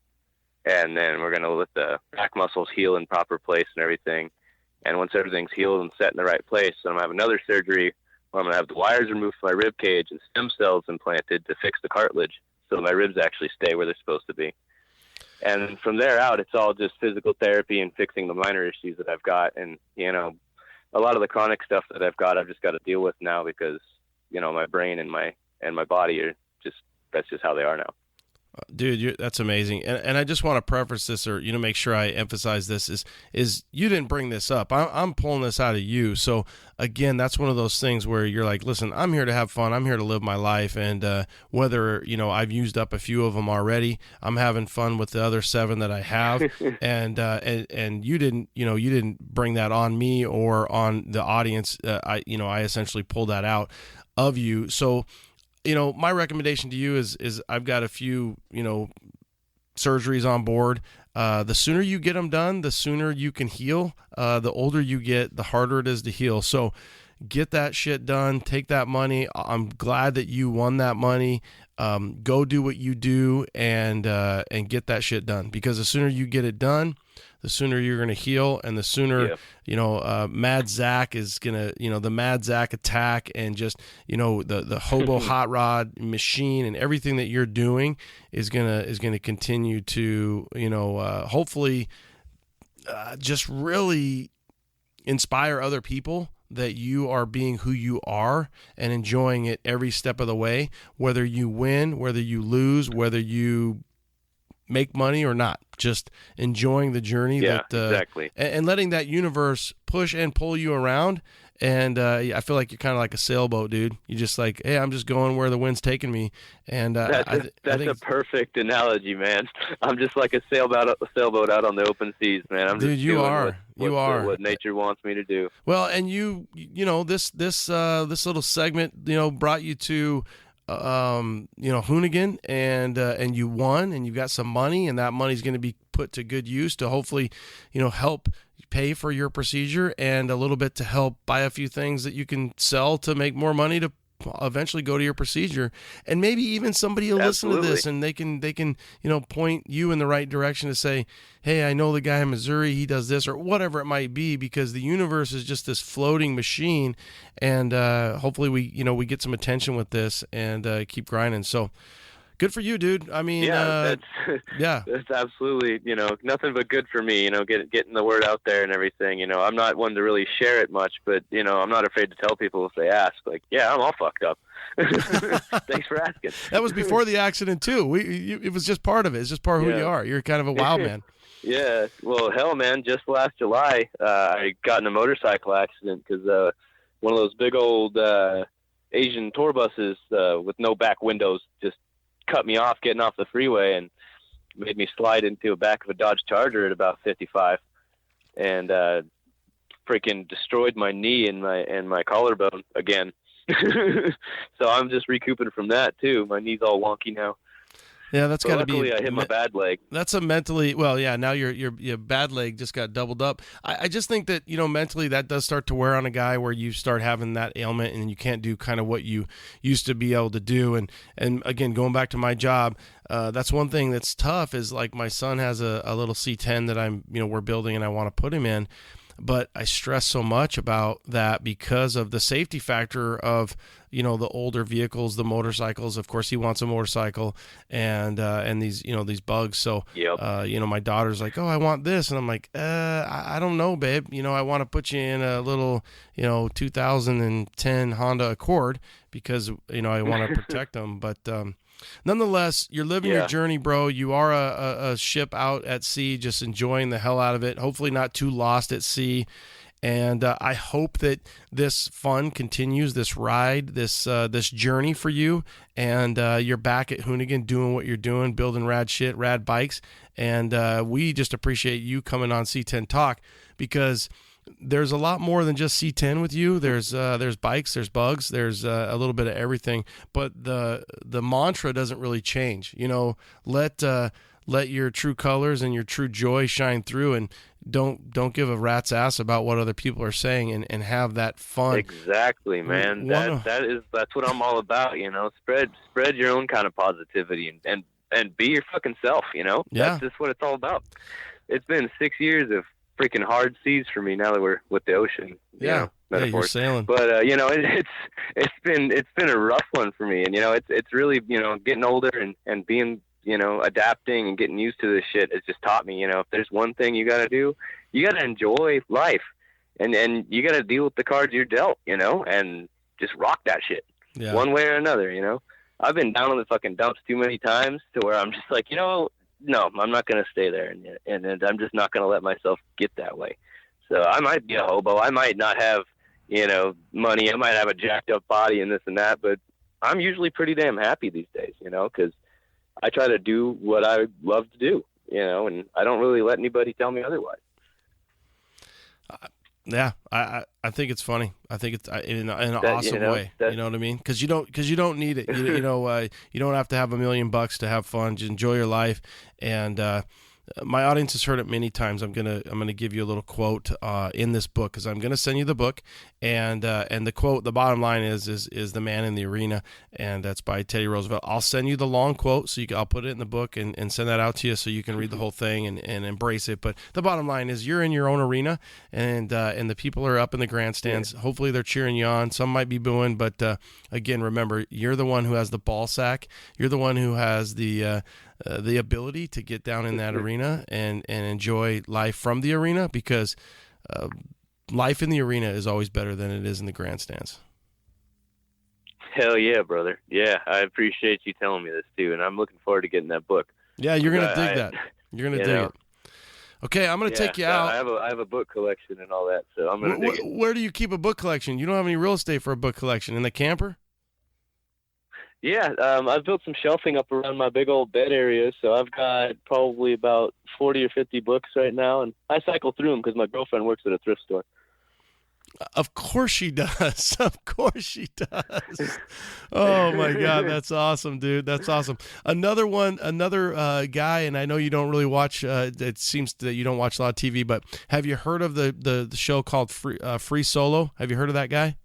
And then we're going to let the back muscles heal in proper place and everything. And once everything's healed and set in the right place, then I'm going to have another surgery where I'm going to have the wires removed from my rib cage and stem cells implanted to fix the cartilage so my ribs actually stay where they're supposed to be. And from there out, it's all just physical therapy and fixing the minor issues that I've got. And, a lot of the chronic stuff that I've got, I've just got to deal with now because, my brain and my body are that's just how they are now. Dude, that's amazing. And I just want to preface this, or, make sure I emphasize this, is you didn't bring this up. I'm pulling this out of you. So again, that's one of those things where you're like, listen, I'm here to have fun. I'm here to live my life. And whether, I've used up a few of them already, I'm having fun with the other 7 that I have. and you didn't bring that on me or on the audience. I essentially pulled that out of you. So, my recommendation to you is I've got a few, surgeries on board. The sooner you get them done, the sooner you can heal. The older you get, the harder it is to heal. So get that shit done. Take that money. I'm glad that you won that money. Go do what you do and get that shit done, because the sooner you get it done, the sooner you're going to heal, and the sooner, Mad Zaak is going to, the Mad Zaak attack and just, the Hobo Hot Rod machine and everything that you're doing is going to continue to, hopefully just really inspire other people that you are being who you are and enjoying it every step of the way, whether you win, whether you lose, whether you make money or not, just enjoying the journey. Exactly. And letting that universe push and pull you around. And I feel like you're kind of like a sailboat, dude. You're just like, hey, I'm just going where the wind's taking me. And that's a perfect analogy, man. I'm just like a sailboat out on the open seas, man. I'm just doing what nature wants me to do. Well, and this little segment, brought you to Hoonigan and you won and you got some money, and that money's going to be put to good use to hopefully, help pay for your procedure and a little bit to help buy a few things that you can sell to make more money to eventually go to your procedure. And maybe even somebody will listen to this and they can point you in the right direction to say, hey, I know the guy in Missouri, he does this, or whatever it might be, because the universe is just this floating machine. And hopefully we get some attention with this and keep grinding. So good for you, dude. I mean, that's absolutely, nothing but good for me, getting the word out there and everything. I'm not one to really share it much, but, I'm not afraid to tell people if they ask, like, yeah, I'm all fucked up. Thanks for asking. That was before the accident too. It was just part of it. It's just part of who you are. You're kind of a wild man. Yeah. Well, hell, man, just last July, I got in a motorcycle accident because one of those big old Asian tour buses with no back windows just cut me off getting off the freeway and made me slide into the back of a Dodge Charger at about 55 and freaking destroyed my knee and my collarbone again. So I'm just recouping from that too. My knee's all wonky now. Yeah, that's got to be. Luckily, I hit my bad leg. That's a mentally. Well, yeah. Now your bad leg just got doubled up. I just think that mentally that does start to wear on a guy where you start having that ailment and you can't do kind of what you used to be able to do. And again, going back to my job, that's one thing that's tough. Is like my son has a little C10 that we're building and I want to put him in. But I stress so much about that because of the safety factor of, the older vehicles, the motorcycles. Of course, he wants a motorcycle and these, these bugs. So, yep. My daughter's like, oh, I want this. And I'm like, I don't know, babe. I want to put you in a little, 2010 Honda Accord because, I want to protect them. But, nonetheless, you're living your journey, bro. You are a ship out at sea, just enjoying the hell out of it. Hopefully not too lost at sea. And I hope that this fun continues, this ride, this journey for you. And you're back at Hoonigan doing what you're doing, building rad shit, rad bikes. And we just appreciate you coming on C10 Talk because there's a lot more than just C10 with you. There's bikes, there's bugs, there's a little bit of everything. But the mantra doesn't really change. Let your true colors and your true joy shine through, and don't give a rat's ass about what other people are saying, and have that fun. Exactly, man. That's what I'm all about. Spread your own kind of positivity and be your fucking self. Yeah. That's just what it's all about. It's been 6 years of freaking hard seas for me now that we're with the ocean. You're sailing. But it's been a rough one for me, and it's really getting older and being adapting and getting used to this shit has just taught me, if there's one thing you got to do, you got to enjoy life, and you got to deal with the cards you're dealt, and just rock that shit one way or another. I've been down on the fucking dumps too many times to where I'm just like, no, I'm not going to stay there. And I'm just not going to let myself get that way. So I might be a hobo. I might not have, money. I might have a jacked up body and this and that, but I'm usually pretty damn happy these days, because I try to do what I love to do, and I don't really let anybody tell me otherwise. Yeah, I think it's funny. I think it's in an awesome way. You know what I mean? Because you don't need it. You don't have to have $1 million to have fun. Just enjoy your life. And my audience has heard it many times. I'm gonna give you a little quote in this book because I'm gonna send you the book. And the quote, the bottom line is the man in the arena, and that's by Teddy Roosevelt. I'll send you the long quote so I'll put it in the book and send that out to you so you can read the whole thing and embrace it. But the bottom line is you're in your own arena, and the people are up in the grandstands. Yeah. Hopefully they're cheering you on. Some might be booing, but again, remember, you're the one who has the ball sack. You're the one who has the ability to get down in that arena and enjoy life from the arena, because life in the arena is always better than it is in the grandstands. Hell yeah, brother. Yeah, I appreciate you telling me this too, and I'm looking forward to getting that book. Yeah, you're gonna dig that. You're gonna dig it. Okay, I'm gonna take you out. I have a book collection and all that, so I'm gonna dig it. Where do you keep a book collection? You don't have any real estate for a book collection in the camper? Yeah, I've built some shelving up around my big old bed area, so I've got probably about 40 or 50 books right now, and I cycle through them because my girlfriend works at a thrift store. Of course she does. Of course she does. Oh my God, that's awesome, dude. That's awesome. Another guy, and I know you don't really watch. It seems that you don't watch a lot of TV, but have you heard of the show called Free Solo? Have you heard of that guy?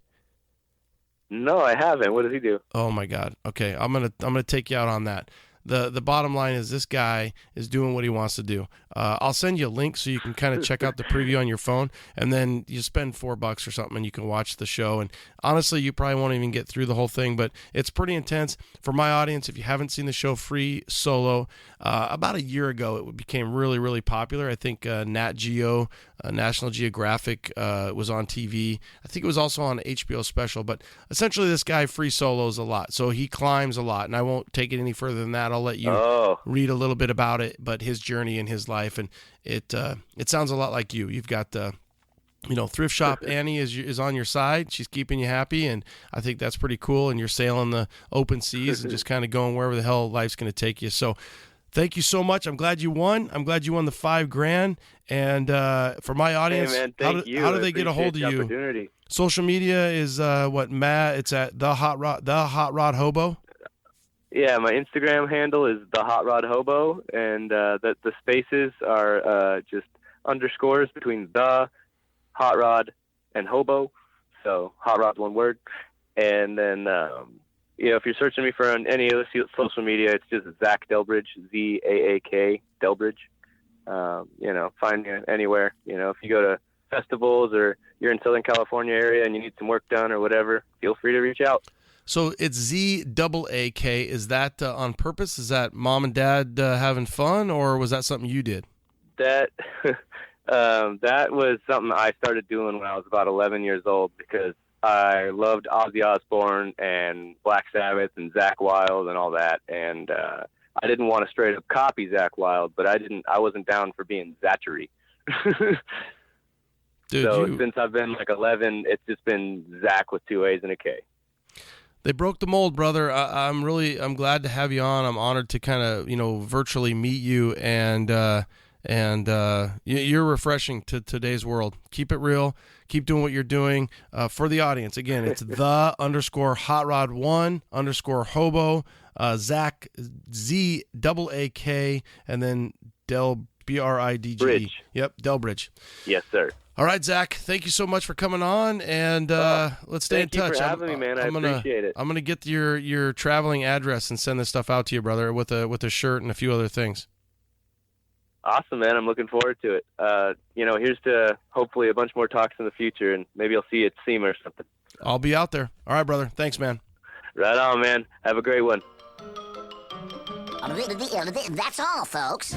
No, I haven't. What does he do? Oh my God. Okay, I'm gonna take you out on that. The bottom line is this guy is doing what he wants to do. I'll send you a link so you can kind of check out the preview on your phone, and then you spend $4 or something and you can watch the show. And honestly, you probably won't even get through the whole thing, but it's pretty intense. For my audience, if you haven't seen the show Free Solo, about a year ago it became really, really popular. I think Nat Geo, National Geographic was on TV. I think it was also on HBO special, but essentially this guy free solos a lot. So he climbs a lot, and I won't take it any further than that. I'll let you read a little bit about it, but his journey in his life, and it sounds a lot like you. You've got Thrift Shop Annie is on your side. She's keeping you happy, and I think that's pretty cool. And you're sailing the open seas and just kind of going wherever the hell life's going to take you. So thank you so much. I'm glad you won. I'm glad you won the $5,000. And for my audience, hey man, how do they get a hold of you? Social media is Matt? It's at the Hot Rod Hobo. Yeah, my Instagram handle is the Hot Rod Hobo, and the spaces are just underscores between the Hot Rod and Hobo. So Hot Rod's one word. And then if you're searching me for any other social media, it's just Zaak Delbridge, Zaak Delbridge. Find me anywhere. If you go to festivals or you're in Southern California area and you need some work done or whatever, feel free to reach out. So it's Zaak. Is that on purpose? Is that mom and dad having fun, or was that something you did? That was something I started doing when I was about 11 years old because I loved Ozzy Osbourne and Black Sabbath and Zakk Wylde and all that. And I didn't want to straight up copy Zakk Wylde, but I wasn't down for being Zachery. Dude, since I've been like 11, it's just been Zaak with 2 A's and a K. They broke the mold, brother. I'm glad to have you on. I'm honored to kind of, virtually meet you, and you're refreshing to today's world. Keep it real. Keep doing what you're doing. For the audience, again, it's the _Hot Rod 1_Hobo, Zaak, Zaak, and then Bridge. Bridge. Yep, Delbridge. Yes, sir. All right, Zaak, thank you so much for coming on, and let's stay in touch. Thank you for having me, man. I appreciate it. I'm gonna get your traveling address and send this stuff out to you, brother, with a shirt and a few other things. Awesome, man. I'm looking forward to it. Here's to hopefully a bunch more talks in the future, and maybe I'll see you at SEMA or something. I'll be out there. All right, brother. Thanks, man. Right on, man. Have a great one. That's all, folks.